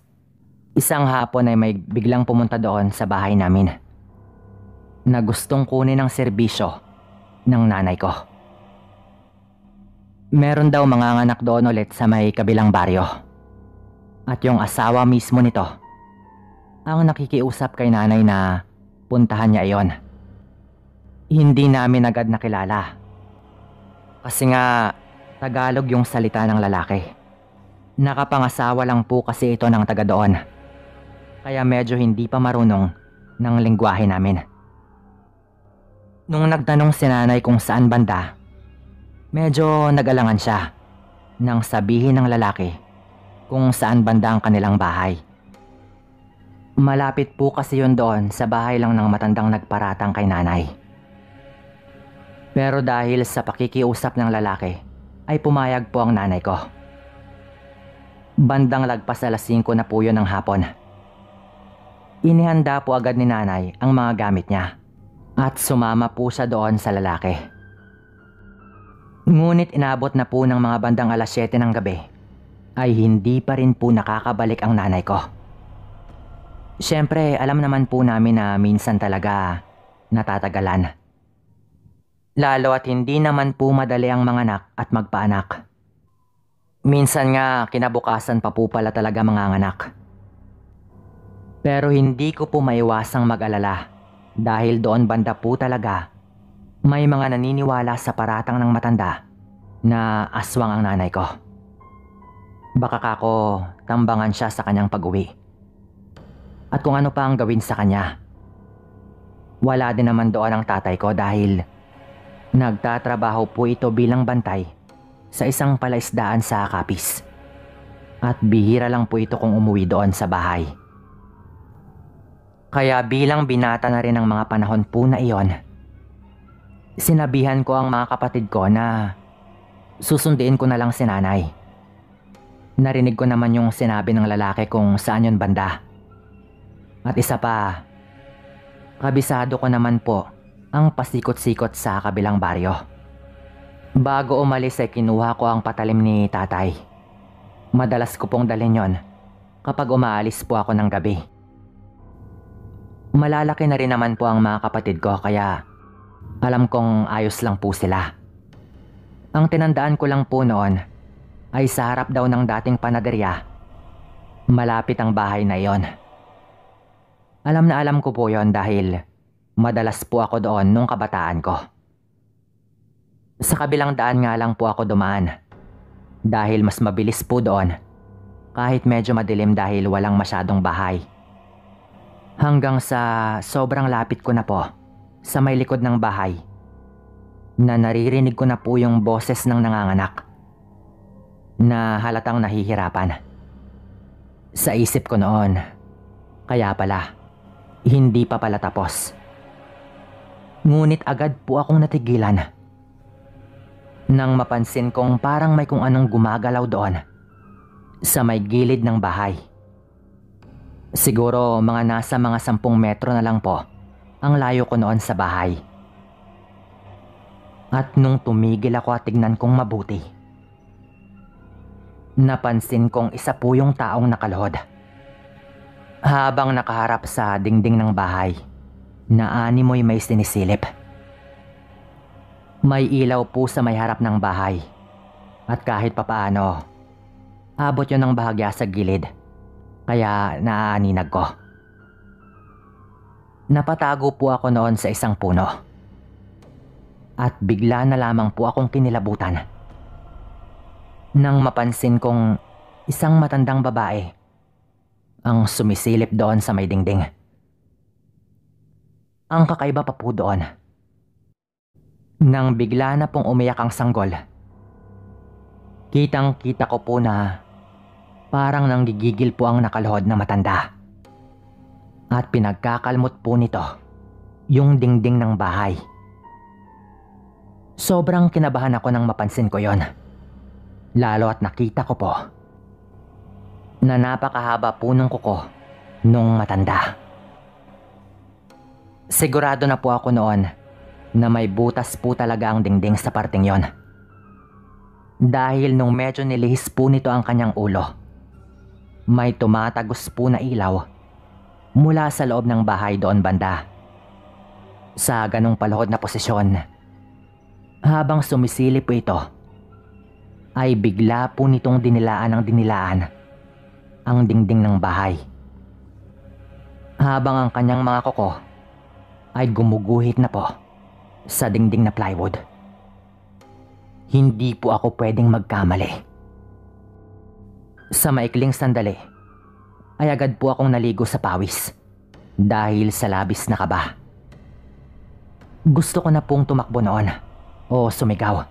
Speaker 1: Isang hapon ay may biglang pumunta doon sa bahay namin na gustong kunin ang serbisyo ng nanay ko. Meron daw mga anak doon ulit sa may kabilang baryo. At yung asawa mismo nito ang nakikiusap kay nanay na puntahan niya iyon. Hindi namin agad nakilala. Kasi nga Tagalog yung salita ng lalaki. Nakapangasawa lang po kasi ito ng taga doon. Kaya medyo hindi pa marunong ng lingwahe namin. Nung nagtanong si nanay kung saan banda, medyo nag-alangan siya nang sabihin ng lalaki kung saan banda ang kanilang bahay. Malapit po kasi yun doon sa bahay lang ng matandang nagparatang kay nanay. Pero dahil sa pakikiusap ng lalaki, ay pumayag po ang nanay ko. Bandang lagpas 5:00 na po yun ng hapon. Inihanda po agad ni nanay ang mga gamit niya at sumama po siya doon sa lalaki. Ngunit inabot na po ng mga bandang 7:00 ng gabi ay hindi pa rin po nakakabalik ang nanay ko. Siyempre, alam naman po namin na minsan talaga natatagalan. Lalo at hindi naman po madali ang manganak at magpaanak. Minsan nga kinabukasan pa po pala talaga manganganak. Pero hindi ko po maiwasang mag-alala dahil doon banda po talaga may mga naniniwala sa paratang ng matanda na aswang ang nanay ko. Baka kako tambangan siya sa kanyang pag-uwi. At kung ano pa ang gawin sa kanya. Wala din naman doon ang tatay ko dahil nagtatrabaho po ito bilang bantay sa isang palaisdaan sa Capiz. At bihira lang po ito kung umuwi doon sa bahay. Kaya bilang binata na rin ang mga panahon po na iyon, sinabihan ko ang mga kapatid ko na susunduin ko na lang si nanay. Narinig ko naman yung sinabi ng lalaki kung saan yun banda. At isa pa, Kabisado ko naman po ang pasikot-sikot sa kabilang baryo. Bago umalis ay kinuha ko ang patalim ni tatay. Madalas ko pong dalhin yon kapag umaalis po ako ng gabi. Malalaki na rin naman po ang mga kapatid ko kaya alam kong ayos lang po sila. Ang tinandaan ko lang po noon ay sa harap daw ng dating panaderya, malapit ang bahay na iyon. Alam na alam ko po yon dahil madalas po ako doon nung kabataan ko. Sa kabilang daan nga lang po ako dumaan dahil mas mabilis po doon kahit medyo madilim dahil walang masyadong bahay. Hanggang sa sobrang lapit ko na po sa may likod ng bahay na naririnig ko na po yung boses ng nanganganak na halatang nahihirapan. Sa isip ko noon, kaya pala, hindi pa pala tapos. Ngunit agad po akong natigilan nang mapansin kong parang may kung anong gumagalaw doon sa may gilid ng bahay. Siguro mga nasa mga 10 metro na lang po ang layo ko noon sa bahay. At nung tumigil ako at tignan kong mabuti, napansin kong isa po yung taong nakaluhod. Habang nakaharap sa dingding ng bahay na animoy may sinisilip. May ilaw po sa may harap ng bahay at kahit papaano, abot yun ng bahagya sa gilid kaya naaaninag ko. Napatago po ako noon sa isang puno at bigla na lamang po akong kinilabutan nang mapansin kong isang matandang babae ang sumisilip doon sa may dingding. Ang kakaiba pa po doon, nang bigla na pong umiyak ang sanggol, kitang-kita ko po na parang nanggigigil po ang nakaluhod na matanda. At pinagkakalmot po nito yung dingding ng bahay. Sobrang kinabahan ako nang mapansin ko yon. Lalo at nakita ko po na napakahaba po ng kuko nung matanda. Sigurado na po ako noon na may butas po talaga ang dingding sa parting yon. Dahil nung medyo nilihis po nito ang kanyang ulo, may tumatagos po na ilaw mula sa loob ng bahay doon banda. Sa ganong paluhod na posisyon, habang sumisilip po ito, ay bigla po nitong dinilaan ang dingding ng bahay. Habang ang kanyang mga kuko ay gumuguhit na po sa dingding na plywood. Hindi po ako pwedeng magkamali. Sa maikling sandali, ay agad po akong naligo sa pawis dahil sa labis na kaba. Gusto ko na pong tumakbo noon o sumigaw.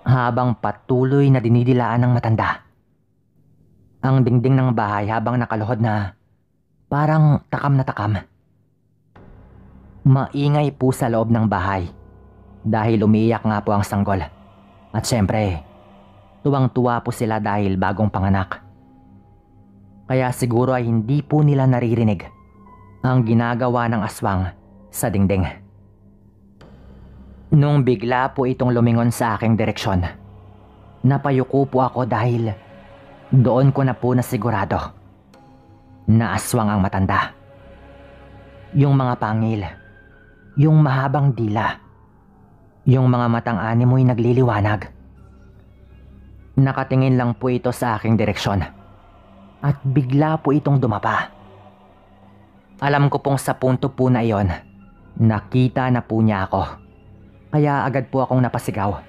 Speaker 1: Habang patuloy na dinidilaan ng matanda ang dingding ng bahay habang nakaluhod na parang takam na takam. Maingay po sa loob ng bahay dahil umiiyak nga po ang sanggol. At syempre, tuwang-tuwa po sila dahil bagong panganak. Kaya siguro ay hindi po nila naririnig ang ginagawa ng aswang sa dingding. Nung bigla po itong lumingon sa aking direksyon, napayuko po ako dahil doon ko na po nasigurado na aswang ang matanda. Yung mga pangil, yung mahabang dila, yung mga matang animoy nagliliwanag. Nakatingin lang po ito sa aking direksyon at bigla po itong dumapa. Alam ko pong sa punto po na iyon, nakita na po niya ako. Kaya agad po akong napasigaw.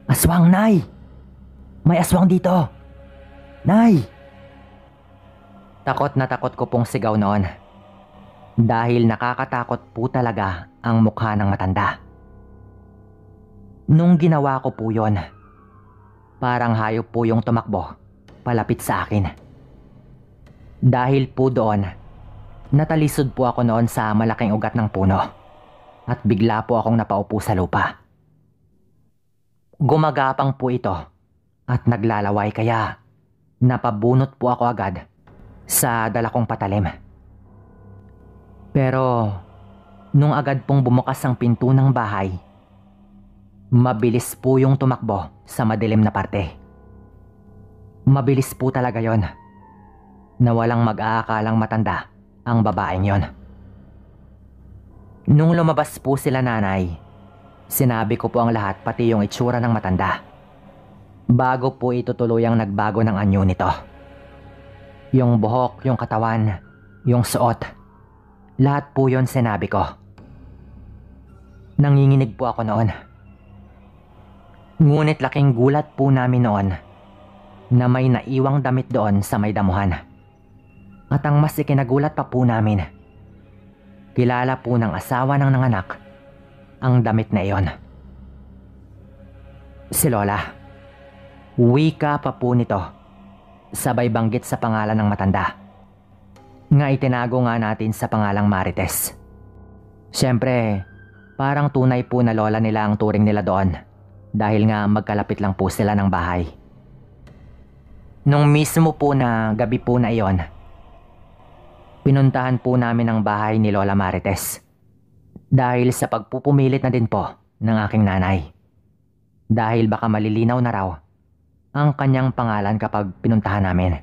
Speaker 1: Aswang, Nay! May aswang dito! Nay! Takot na takot ko pong sigaw noon dahil nakakatakot po talaga ang mukha ng matanda. Nung ginawa ko po yon, parang hayop po yung tumakbo palapit sa akin. Dahil po doon, natalisod po ako noon sa malaking ugat ng puno at bigla po akong napaupo sa lupa. Gumagapang po ito at naglalaway kaya napabunot po ako agad sa dala kong patalim. Pero nung agad pong bumukas ang pinto ng bahay, mabilis po yung tumakbo sa madilim na parte. Mabilis po talaga yon, na walang mag-aakalang matanda ang babaeng yon. Nung lumabas po sila nanay, sinabi ko po ang lahat pati yung itsura ng matanda. Bago po ito tuluyang nagbago ng anyo nito. Yung buhok, yung katawan, yung suot, lahat po yon sinabi ko. Nanginginig po ako noon. Ngunit laking gulat po namin noon na may naiwang damit doon sa may damuhan. At ang mas ikinagulat pa po namin, kilala po ng asawa ng nanganak ang damit na iyon. Si Lola. Wika pa po nito, sabay banggit sa pangalan ng matanda, nga itinago nga natin sa pangalang Marites. Siyempre, parang tunay po na lola nila ang turing nila doon, dahil nga magkalapit lang po sila ng bahay. Nung mismo po na gabi po na iyon, pinuntahan po namin ang bahay ni Lola Marites, dahil sa pagpupumilit na din po ng aking nanay, dahil baka malilinaw na raw ang kanyang pangalan kapag pinuntahan namin.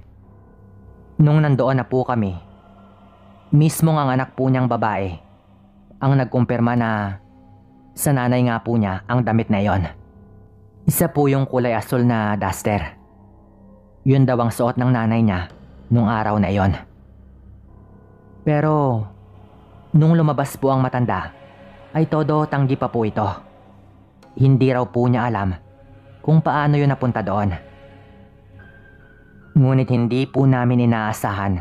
Speaker 1: Nung nandoon na po kami, mismo ang anak po niyang babae ang nagkumpirma na sa nanay nga po niya ang damit na iyon. Isa po yung kulay asul na duster. Yun daw ang suot ng nanay niya nung araw na iyon. Pero nung lumabas po ang matanda, ay todo tanggi pa po ito. Hindi raw po niya alam kung paano yun napunta doon. Ngunit hindi po namin inaasahan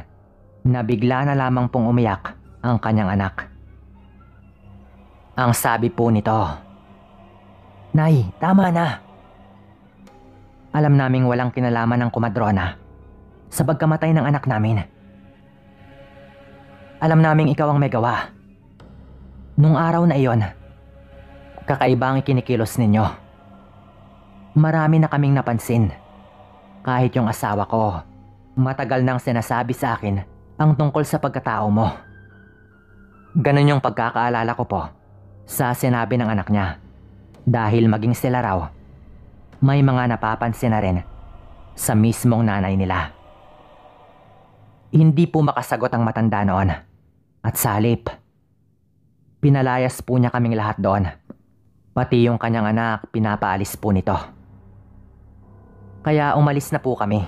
Speaker 1: na bigla na lamang pong umiyak ang kanyang anak. Ang sabi po nito, "Nay, tama na. Alam naming walang kinalaman ng kumadrona sa pagkamatay ng anak namin. Alam naming ikaw ang may gawa. Nung araw na iyon, kakaiba ang ikinikilos ninyo. Marami na kaming napansin. Kahit yung asawa ko, matagal nang sinasabi sa akin ang tungkol sa pagkatao mo. Ganun yung pagkakaalala ko po sa sinabi ng anak niya. Dahil maging sila raw, may mga napapansin na rin sa mismong nanay nila." Hindi po makasagot ang matanda noon. At sa halip, pinalayas po niya kaming lahat doon. Pati yung kanyang anak pinapaalis po nito. Kaya umalis na po kami.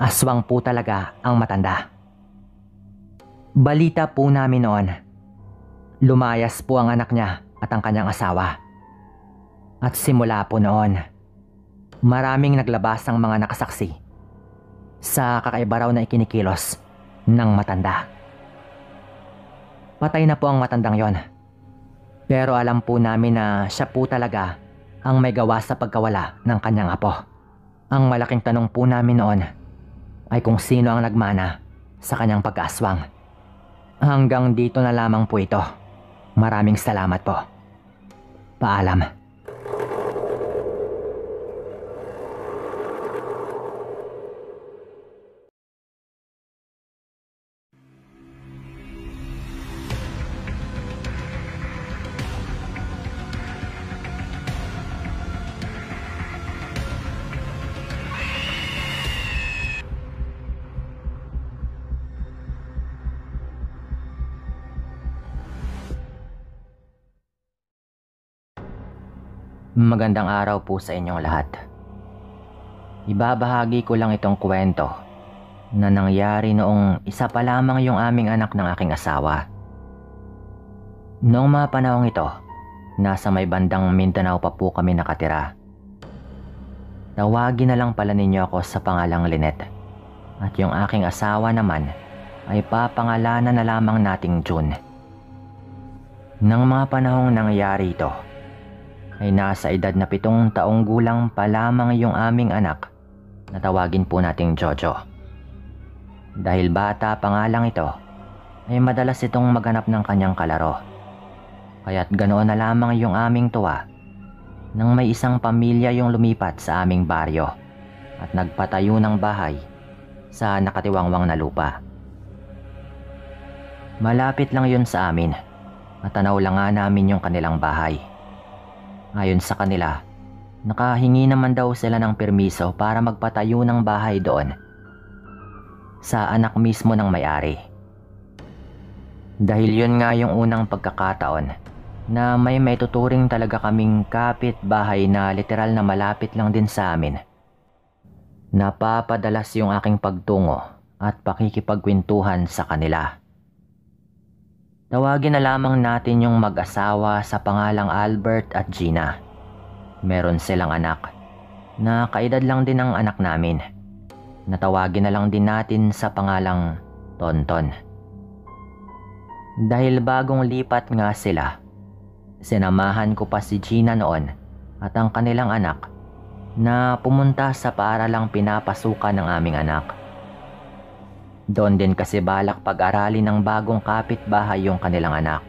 Speaker 1: Aswang po talaga ang matanda. Balita po namin noon, lumayas po ang anak niya at ang kanyang asawa. At simula po noon, maraming naglabas ang mga nakasaksi sa kakaiba raw na ikinikilos ng matanda. Patay na po ang matandang yon. Pero alam po namin na siya po talaga ang may gawa sa pagkawala ng kanyang apo. Ang malaking tanong po namin noon ay kung sino ang nagmana sa kanyang pagkaaswang. Hanggang dito na lamang po ito. Maraming salamat po. Paalam. Magandang araw po sa inyong lahat. Ibabahagi ko lang itong kwento na nangyari noong isa pa lamang yung aming anak ng aking asawa. Noong mga panahong ito, nasa may bandang Mindanao pa po kami nakatira. Tawagin na lang pala ninyo ako sa pangalang Lynette. At yung aking asawa naman ay papangalanan na lamang nating June. Nang mga panahong nangyari ito, ay nasa edad na 7 taong gulang pa lamang yung aming anak na tawagin po nating Jojo. Dahil bata pa nga lang ito, ay madalas itong maghanap ng kanyang kalaro. Kaya't ganoon na lamang yung aming tuwa nang may isang pamilya yung lumipat sa aming baryo at nagpatayo ng bahay sa nakatiwangwang na lupa. Malapit lang yun sa amin. Natanaw lang nga namin yung kanilang bahay. Ayon sa kanila, nakahingi naman daw sila ng permiso para magpatayo ng bahay doon sa anak mismo ng may-ari. Dahil yun nga yung unang pagkakataon na may maituturing talaga kaming kapit-bahay na literal na malapit lang din sa amin. Napapadalas yung aking pagtungo at pakikipagkwentuhan sa kanila. Tawagin na lamang natin yung mag-asawa sa pangalang Albert at Gina. Meron silang anak na kaedad lang din ng anak namin. Natawagin na lang din natin sa pangalang Tonton. Dahil bagong lipat nga sila, sinamahan ko pa si Gina noon at ang kanilang anak na pumunta sa paaralang pinapasukan ng aming anak. Doon din kasi balak pag-aralin ng bagong kapitbahay yung kanilang anak.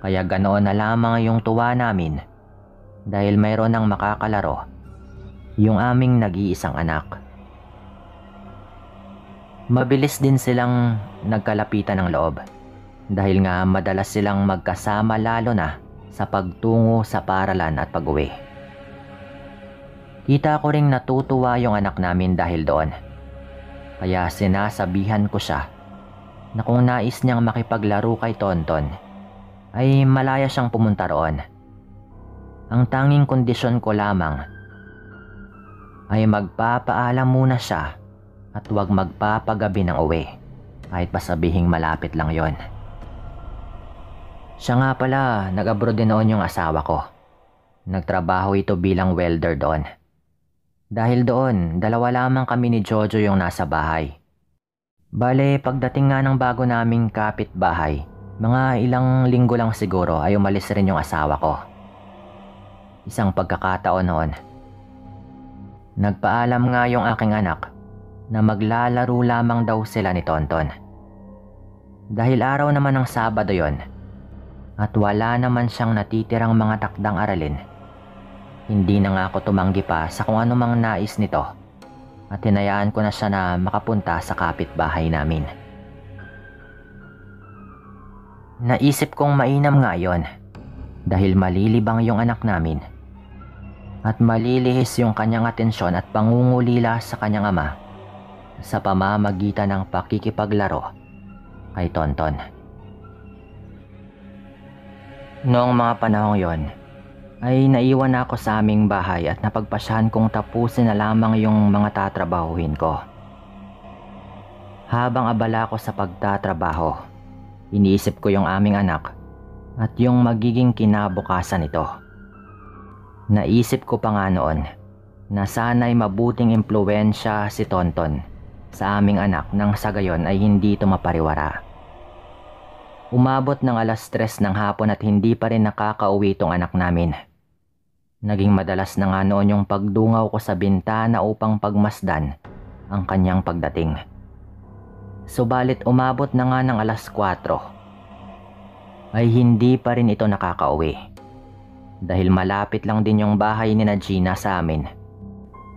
Speaker 1: Kaya ganoon na lamang yung tuwa namin dahil mayroon ng makakalaro yung aming nag-iisang anak. Mabilis din silang nagkalapitan ng loob dahil nga madalas silang magkasama lalo na sa pagtungo sa paaralan at pag-uwi. Kita ko ring natutuwa yung anak namin dahil doon. Kaya sinasabihan ko siya na kung nais niyang makipaglaro kay Tonton ay malaya siyang pumunta roon. Ang tanging kondisyon ko lamang ay magpapaalam muna siya at huwag magpapagabi ng uwi kahit pa sabihing malapit lang yon. Siya nga pala, nag-abroad din noon yung asawa ko. Nagtrabaho ito bilang welder doon. Dahil doon, dalawa lamang kami ni Jojo yung nasa bahay. Bale, pagdating nga ng bago naming kapitbahay, mga ilang linggo lang siguro ay umalis rin yung asawa ko. Isang pagkakataon noon, nagpaalam nga yung aking anak na maglalaro lamang daw sila ni Tonton. Dahil araw naman ng Sabado yon at wala naman siyang natitirang mga takdang aralin, hindi na nga ako tumanggi pa sa kung ano mang nais nito at hinayaan ko na siya na makapunta sa kapitbahay namin. Naisip kong mainam nga yon dahil malilibang yung anak namin at malilihis yung kanyang atensyon at pangungulila sa kanyang ama sa pamamagitan ng pakikipaglaro kay Tonton. Noong mga panahong yon, ay naiwan ako sa aming bahay at napagpasyahan kong tapusin na lamang yung mga tatrabahuhin ko. Habang abala ko sa pagtatrabaho, iniisip ko yung aming anak at yung magiging kinabukasan nito. Naisip ko pa nga noon na sana'y mabuting impluwensya si Tonton sa aming anak nang sa gayon ay hindi ito mapariwara. Umabot ng 3:00 ng hapon at hindi pa rin nakakauwi itong anak namin. Naging madalas na nga noon yung pagdungaw ko sa bintana upang pagmasdan ang kanyang pagdating. Subalit umabot na nga ng 4:00 ay hindi pa rin ito nakakauwi. Dahil malapit lang din yung bahay ni Gina sa amin,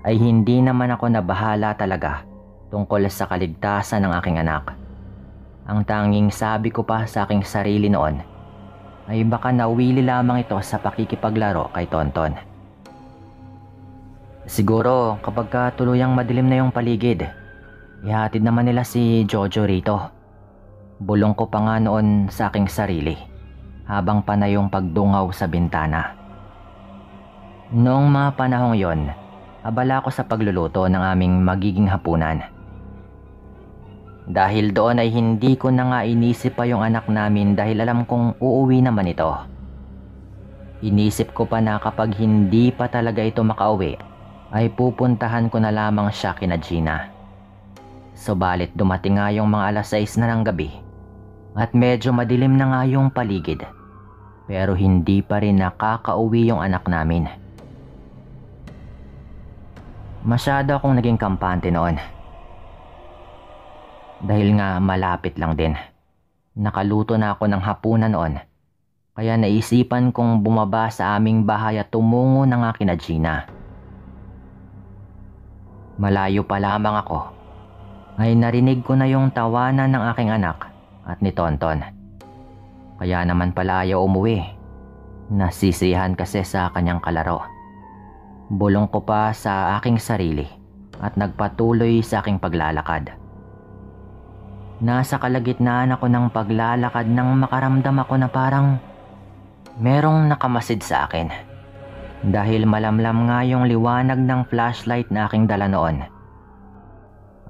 Speaker 1: ay hindi naman ako nabahala talaga tungkol sa kaligtasan ng aking anak. Ang tanging sabi ko pa sa aking sarili noon ay baka nawili lamang ito sa pakikipaglaro kay Tonton. Siguro kapag tuluyang madilim na yung paligid, ihatid naman nila si Jojo rito. Bulong ko pa nga noon sa aking sarili habang panay yung pagdungaw sa bintana. Noong mga panahong yon, abala ko sa pagluluto ng aming magiging hapunan. Dahil doon ay hindi ko na nga inisip pa yung anak namin dahil alam kong uuwi naman ito. Inisip ko pa na kapag hindi pa talaga ito makauwi, ay pupuntahan ko na lamang siya kina Gina. Subalit dumating nga yung mga 6:00 na ng gabi at medyo madilim na nga yung paligid, pero hindi pa rin nakakauwi yung anak namin. Masyado akong naging kampante noon. Dahil nga malapit lang din. Nakaluto na ako ng hapunan noon. Kaya naisipan kong bumaba sa aming bahay at tumungo na nga kina Gina. Malayo pa lamang ako ay narinig ko na yung tawanan ng aking anak at ni Tonton. Kaya naman pala ayaw umuwi. Nasisiyahan kasi sa kanyang kalaro. Bulong ko pa sa aking sarili at nagpatuloy sa aking paglalakad. Nasa kalagitnaan ako ng paglalakad nang makaramdam ako na parang merong nakamasid sa akin. Dahil malamlam nga yung liwanag ng flashlight na aking dala noon,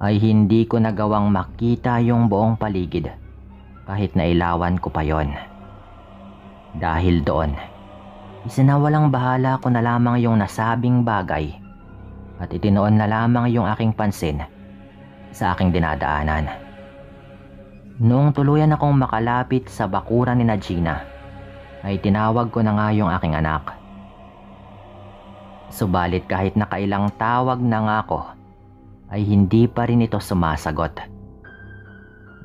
Speaker 1: ay hindi ko nagawang makita yung buong paligid kahit nailawan ko pa yon. Dahil doon, isinawalang bahala ko na lamang yung nasabing bagay at itinoon na lamang yung aking pansin sa aking dinadaanan. Noong tuluyan akong makalapit sa bakuran ni Gina, ay tinawag ko na nga yung aking anak. Subalit kahit nakailang tawag na nga ako, ay hindi pa rin ito sumasagot.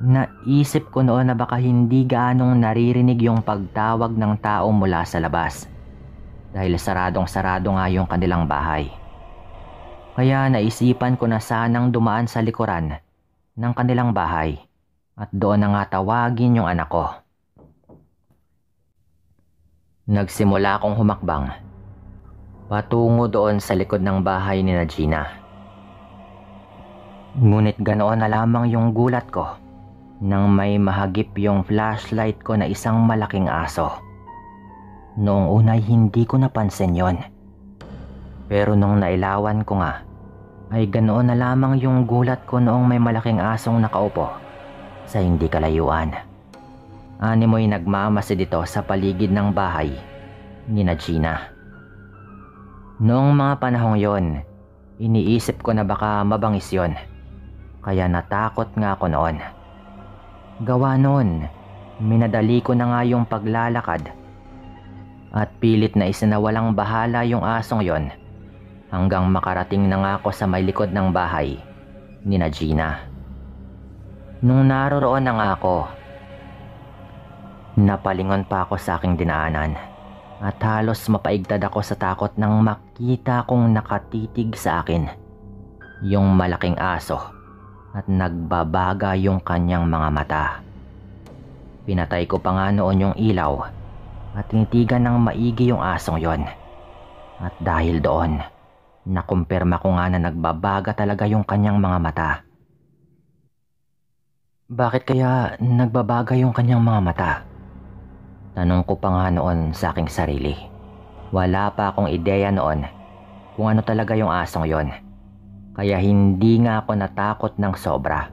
Speaker 1: Naisip ko noon na baka hindi gaanong naririnig yung pagtawag ng tao mula sa labas dahil saradong-sarado nga yung kanilang bahay. Kaya naisipan ko na sanang dumaan sa likuran ng kanilang bahay at doon na nga tawagin yung anak ko. Nagsimula akong humakbang patungo doon sa likod ng bahay ni Gina. Ngunit ganoon na lamang yung gulat ko nang may mahagip yung flashlight ko na isang malaking aso. Noong una hindi ko napansin yon. Pero nung nailawan ko nga, ay ganoon na lamang yung gulat ko noong may malaking asong nakaupo sa hindi kalayuan. Animoy nagmamasid dito sa paligid ng bahay ni Gina. Noong mga panahong yon, iniisip ko na baka mabangis yon. Kaya natakot nga ako noon. Gawa noon, minadali ko na nga yung paglalakad at pilit na isinawalang bahala yung asong yon hanggang makarating na nga ako sa may likod ng bahay ni Gina. Nung naroroon na nga ako, napalingon pa ako sa aking dinaanan at halos mapaigtad ako sa takot nang makita kong nakatitig sa akin yung malaking aso at nagbabaga yung kanyang mga mata. Pinatay ko pa nga noon yung ilaw at tinitigan ng maigi yung asong yon. At dahil doon, nakumpirma ko nga na nagbabaga talaga yung kanyang mga mata. Bakit kaya nagbabaga yung kanyang mga mata? Tanong ko pa nga noon sa aking sarili. Wala pa akong ideya noon kung ano talaga yung asong yon. Kaya hindi nga ako natakot ng sobra.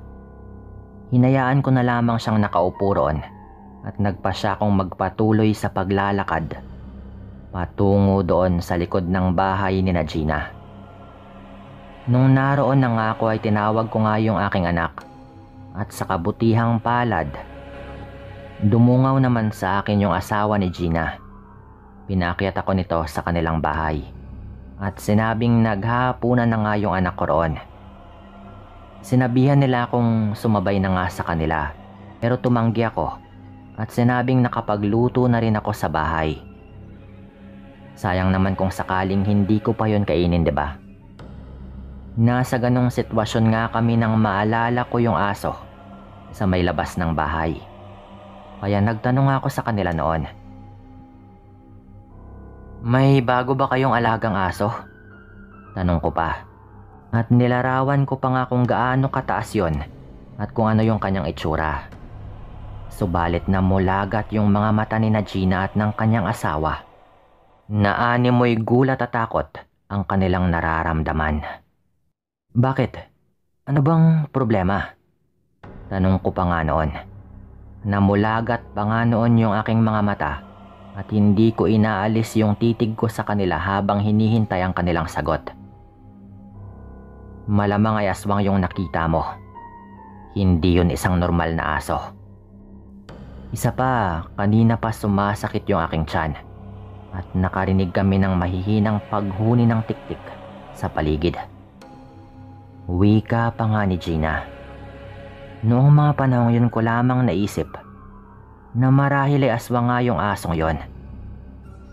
Speaker 1: Hinayaan ko na lamang siyang nakaupo roon at nagpa siya akong magpatuloy sa paglalakad patungo doon sa likod ng bahay ni Gina. Nung naroon na nga ako ay tinawag ko nga yung aking anak at sa kabutihang palad, dumungaw naman sa akin yung asawa ni Gina. Pinakyat ako nito sa kanilang bahay at sinabing naghahapunan na nga yung anak ko roon. Sinabihan nila akong sumabay na nga sa kanila pero tumanggi ako at sinabing nakapagluto na rin ako sa bahay. Sayang naman kung sakaling hindi ko pa yon kainin, diba? Nasa ganong sitwasyon nga kami nang maalala ko yung aso sa may labas ng bahay. Kaya nagtanong ako sa kanila noon, "May bago ba kayong alagang aso?" Tanong ko pa. At nilarawan ko pa nga kung gaano kataas yon at kung ano yung kanyang itsura. Subalit na mulagat yung mga mata ni Gina at ng kanyang asawa. Naanimoy gulat at takot ang kanilang nararamdaman. "Bakit? Ano bang problema?" Tanong ko pa nga noon. Namulagat pa nga noon yung aking mga mata at hindi ko inaalis yung titig ko sa kanila habang hinihintay ang kanilang sagot. "Malamang ay aswang yung nakita mo. Hindi yun isang normal na aso. Isa pa, kanina pa sumasakit yung aking tiyan at nakarinig kami ng mahihinang paghuni ng tiktik sa paligid." Wika pa nga ni Gina. Noong mga panahon yun ko lamang naisip na marahil ay aswang nga yung asong yon.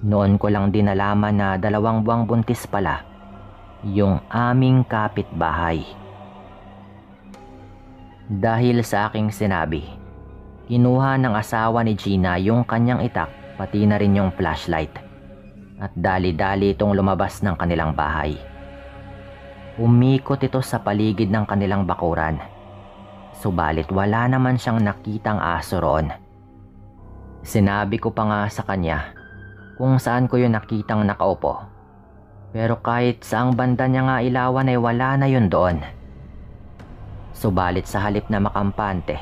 Speaker 1: Noon ko lang din nalaman na 2 buwang buntis pala yung aming kapitbahay. Dahil sa aking sinabi, Kinuha ng asawa ni Gina yung kanyang itak pati na rin yung flashlight at dali-dali itong lumabas ng kanilang bahay. Umikot ito sa paligid ng kanilang bakuran. Subalit wala naman siyang nakitang aso roon. Sinabi ko pa nga sa kanya kung saan ko yun nakitang nakaupo. Pero kahit saang banda niya nga ilawan ay wala na yun doon. Subalit sa halip na makampante,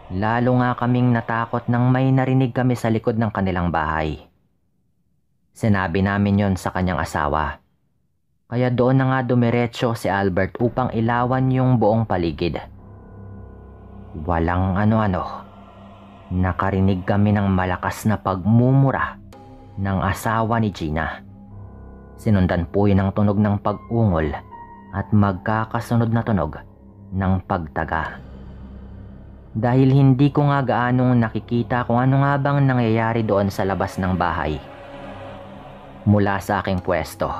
Speaker 1: lalo nga kaming natakot nang may narinig kami sa likod ng kanilang bahay. Sinabi namin yon sa kanyang asawa. Kaya doon na nga dumiretso si Albert upang ilawan yung buong paligid. Walang ano-ano. Nakarinig kami ng malakas na pagmumura ng asawa ni Gina. Sinundan po yun ng tunog ng pag-ungol at magkakasunod na tunog ng pagtaga. Dahil hindi ko nga gaanong nakikita kung ano nga bang nangyayari doon sa labas ng bahay. Mula sa aking pwesto,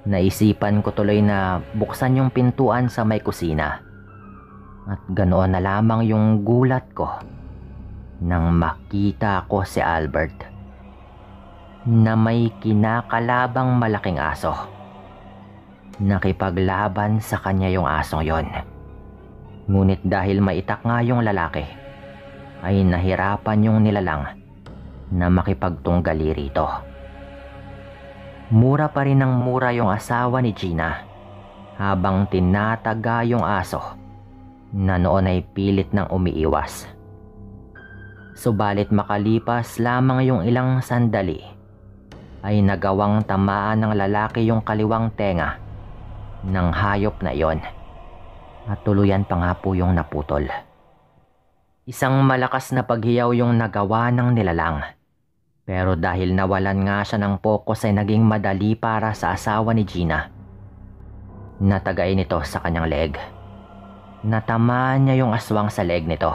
Speaker 1: naisipan ko tuloy na buksan yung pintuan sa may kusina. At ganoon na lamang yung gulat ko nang makita ko si Albert na may kinakalabang malaking aso. Nakipaglaban sa kanya yung asong yon. Ngunit dahil maitak nga yung lalaki, ay nahirapan yung nilalang na makipagtunggali rito. Mura pa rin ng mura yung asawa ni Gina habang tinataga yung aso na noon ay pilit ng umiiwas. Subalit makalipas lamang yung ilang sandali ay nagawang tamaan ng lalaki yung kaliwang tenga ng hayop na iyon at tuluyan pa nga po yung naputol. Isang malakas na paghiyaw yung nagawa ng nilalang, pero dahil nawalan nga siya ng pokus ay naging madali para sa asawa ni Gina. Natagay nito sa kanyang leg. Natamaan niya yung aswang sa leg nito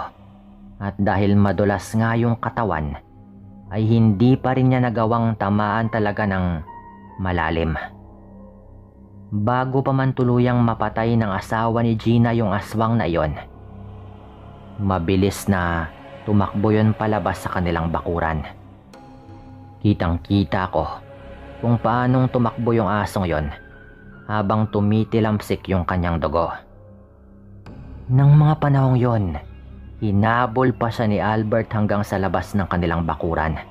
Speaker 1: at dahil madulas nga yung katawan ay hindi pa rin niya nagawang tamaan talaga ng malalim. Bago pa man tuluyang mapatay ng asawa ni Gina yung aswang na iyon, mabilis na tumakbo yun palabas sa kanilang bakuran. Kitang-kita ko kung paanong tumakbo yung asong yon habang tumitilamsik yung kanyang dugo. Nang mga panahong yon, hinabol pa siya ni Albert hanggang sa labas ng kanilang bakuran.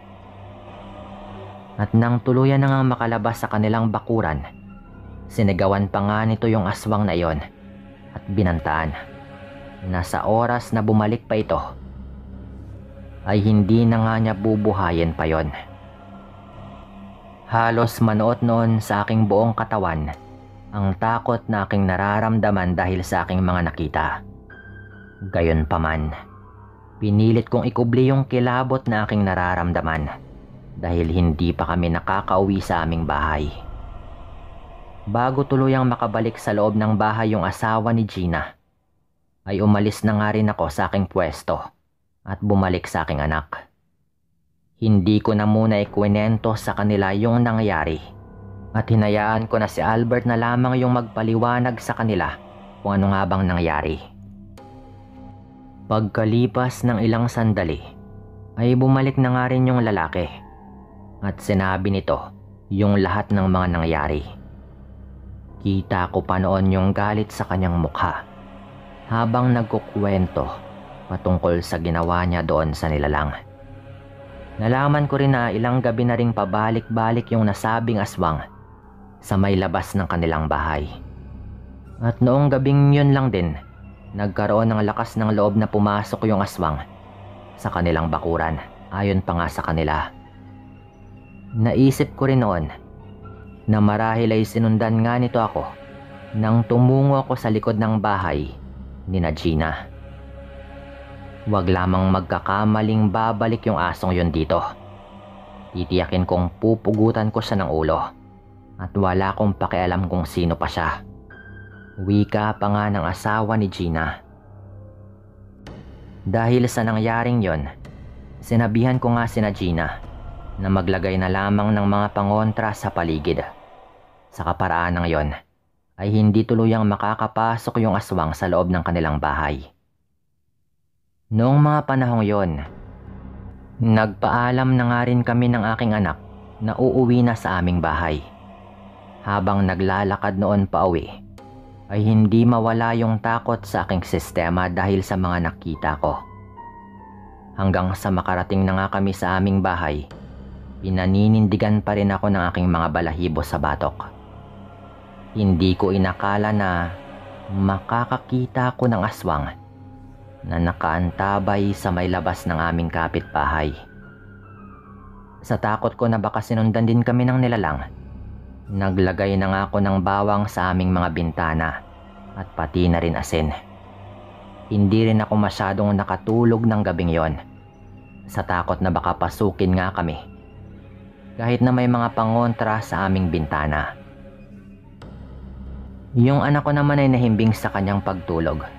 Speaker 1: At nang tuluyan na ngang makalabas sa kanilang bakuran, sinigawan pa nga nito yung aswang na iyon at binantaan na sa oras na bumalik pa ito, ay hindi na nga niya bubuhayin pa yon. Halos manuot noon sa aking buong katawan ang takot na aking nararamdaman dahil sa aking mga nakita. Gayunpaman, pinilit kong ikubli yung kilabot na aking nararamdaman dahil hindi pa kami nakakauwi sa aming bahay. Bago tuluyang makabalik sa loob ng bahay yung asawa ni Gina, ay umalis na nga rin ako sa aking pwesto at bumalik sa aking anak. Hindi ko na muna ikwento sa kanila yung nangyari at hinayaan ko na si Albert na lamang yung magpaliwanag sa kanila kung ano nga bang nangyari. Pagkalipas ng ilang sandali, ay bumalik na nga rin yung lalaki at sinabi nito yung lahat ng mga nangyari. Kita ko pa noon yung galit sa kanyang mukha habang nagkukwento patungkol sa ginawa niya doon sa nilalang. Nalaman ko rin na ilang gabi na ring pabalik-balik yung nasabing aswang sa may labas ng kanilang bahay. At noong gabing yun lang din, nagkaroon ng lakas ng loob na pumasok yung aswang sa kanilang bakuran, ayon pa nga sa kanila. Naisip ko rin noon na marahil ay sinundan nga nito ako nang tumungo ako sa likod ng bahay ni Gina. Huwag lamang magkakamaling babalik yung asong yun dito. Titiyakin kong pupugutan ko siya ng ulo at wala akong pakialam kung sino pa siya. Wika pa nga ng asawa ni Gina. Dahil sa nangyaring yon, sinabihan ko nga sina Gina na maglagay na lamang ng mga pangontra sa paligid. Sa kaparaan ng yon, ay hindi tuluyang makakapasok yung aswang sa loob ng kanilang bahay. Noong mga panahong yon, nagpaalam na nga rin kami ng aking anak na uuwi na sa aming bahay. Habang naglalakad noon pa uwi, ay hindi mawala yung takot sa aking sistema dahil sa mga nakita ko. Hanggang sa makarating na nga kami sa aming bahay, pinaninindigan pa rin ako ng aking mga balahibo sa batok. Hindi ko inakala na makakakita ko ng aswang na nakaantabay sa may labas ng aming kapitbahay. Sa takot ko na baka sinundan din kami ng nilalang, naglagay na nga ako ng bawang sa aming mga bintana at pati na rin asin. Hindi rin ako masyadong nakatulog ng gabing yon sa takot na baka pasukin nga kami kahit na may mga pangontra sa aming bintana. Yung anak ko naman ay nahimbing sa kanyang pagtulog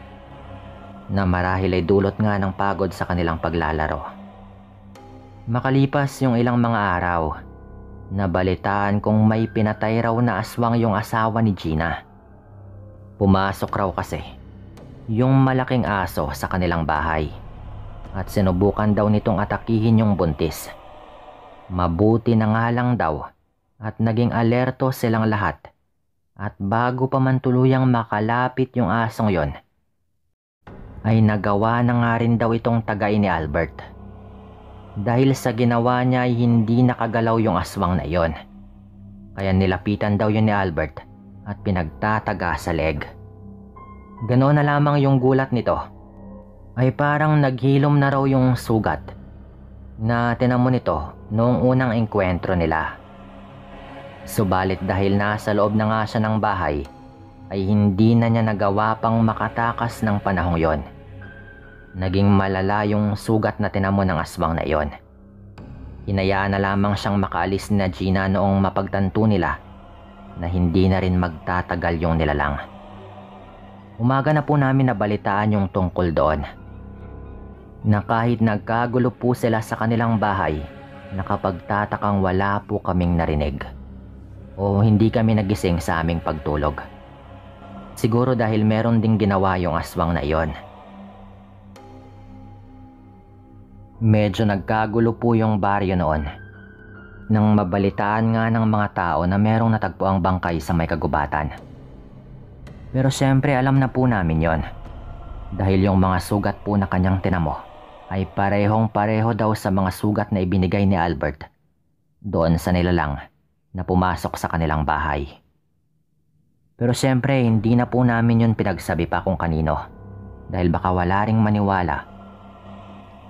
Speaker 1: na marahil ay dulot nga ng pagod sa kanilang paglalaro. Makalipas yung ilang mga araw, nabalitaan kong may pinatay raw na aswang yung asawa ni Gina. Pumasok raw kasi yung malaking aso sa kanilang bahay at sinubukan daw nitong atakihin yung buntis. Mabuti na nga lang daw at naging alerto silang lahat, at bago pa man tuluyang makalapit yung asong yon, ay nagawa na nga rin daw itong tagay ni Albert. Dahil sa ginawa niya ay hindi nakagalaw yung aswang na yon, kaya nilapitan daw yun ni Albert at pinagtataga sa leg. Ganoon na lamang yung gulat nito, ay parang naghilom na raw yung sugat na tinamo nito noong unang engkwentro nila. Subalit dahil nasa loob na nga siya ng bahay, ay hindi na niya nagawa pang makatakas ng panahong yon. Naging malala yung sugat na tinamo ng aswang na yon. Hinayaan na lamang siyang makaalis na Gina noong mapagtanto nila na hindi na rin magtatagal yung nilalang. Umaga na po namin nabalitaan yung tungkol doon, na kahit nagkagulo po sila sa kanilang bahay, nakapagtatakang wala po kaming narinig o hindi kami nagising sa aming pagtulog. Siguro dahil meron ding ginawa yung aswang na iyon. Medyo nagkagulo po yung baryo noon nang mabalitaan nga ng mga tao na merong natagpuang bangkay sa may kagubatan. Pero syempre alam na po namin yon, dahil yung mga sugat po na kanyang tinamo ay parehong-pareho daw sa mga sugat na ibinigay ni Albert doon sa nilalang na pumasok sa kanilang bahay. Pero syempre hindi na po namin yun pinagsabi pa kung kanino, dahil baka wala ring maniwala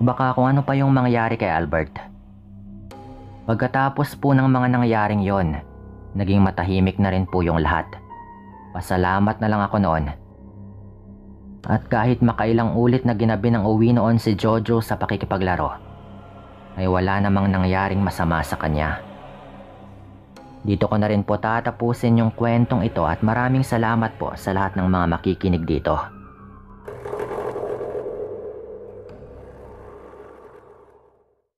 Speaker 1: o baka kung ano pa yung mangyari kay Albert. Pagkatapos po ng mga nangyaring yon, naging matahimik na rin po yung lahat. Pasalamat na lang ako noon. At kahit makailang ulit na ginabi ng uwi noon si Jojo sa pakikipaglaro, ay wala namang nangyaring masama sa kanya. Dito ko na rin po tatapusin yung kwentong ito at maraming salamat po sa lahat ng mga makikinig dito.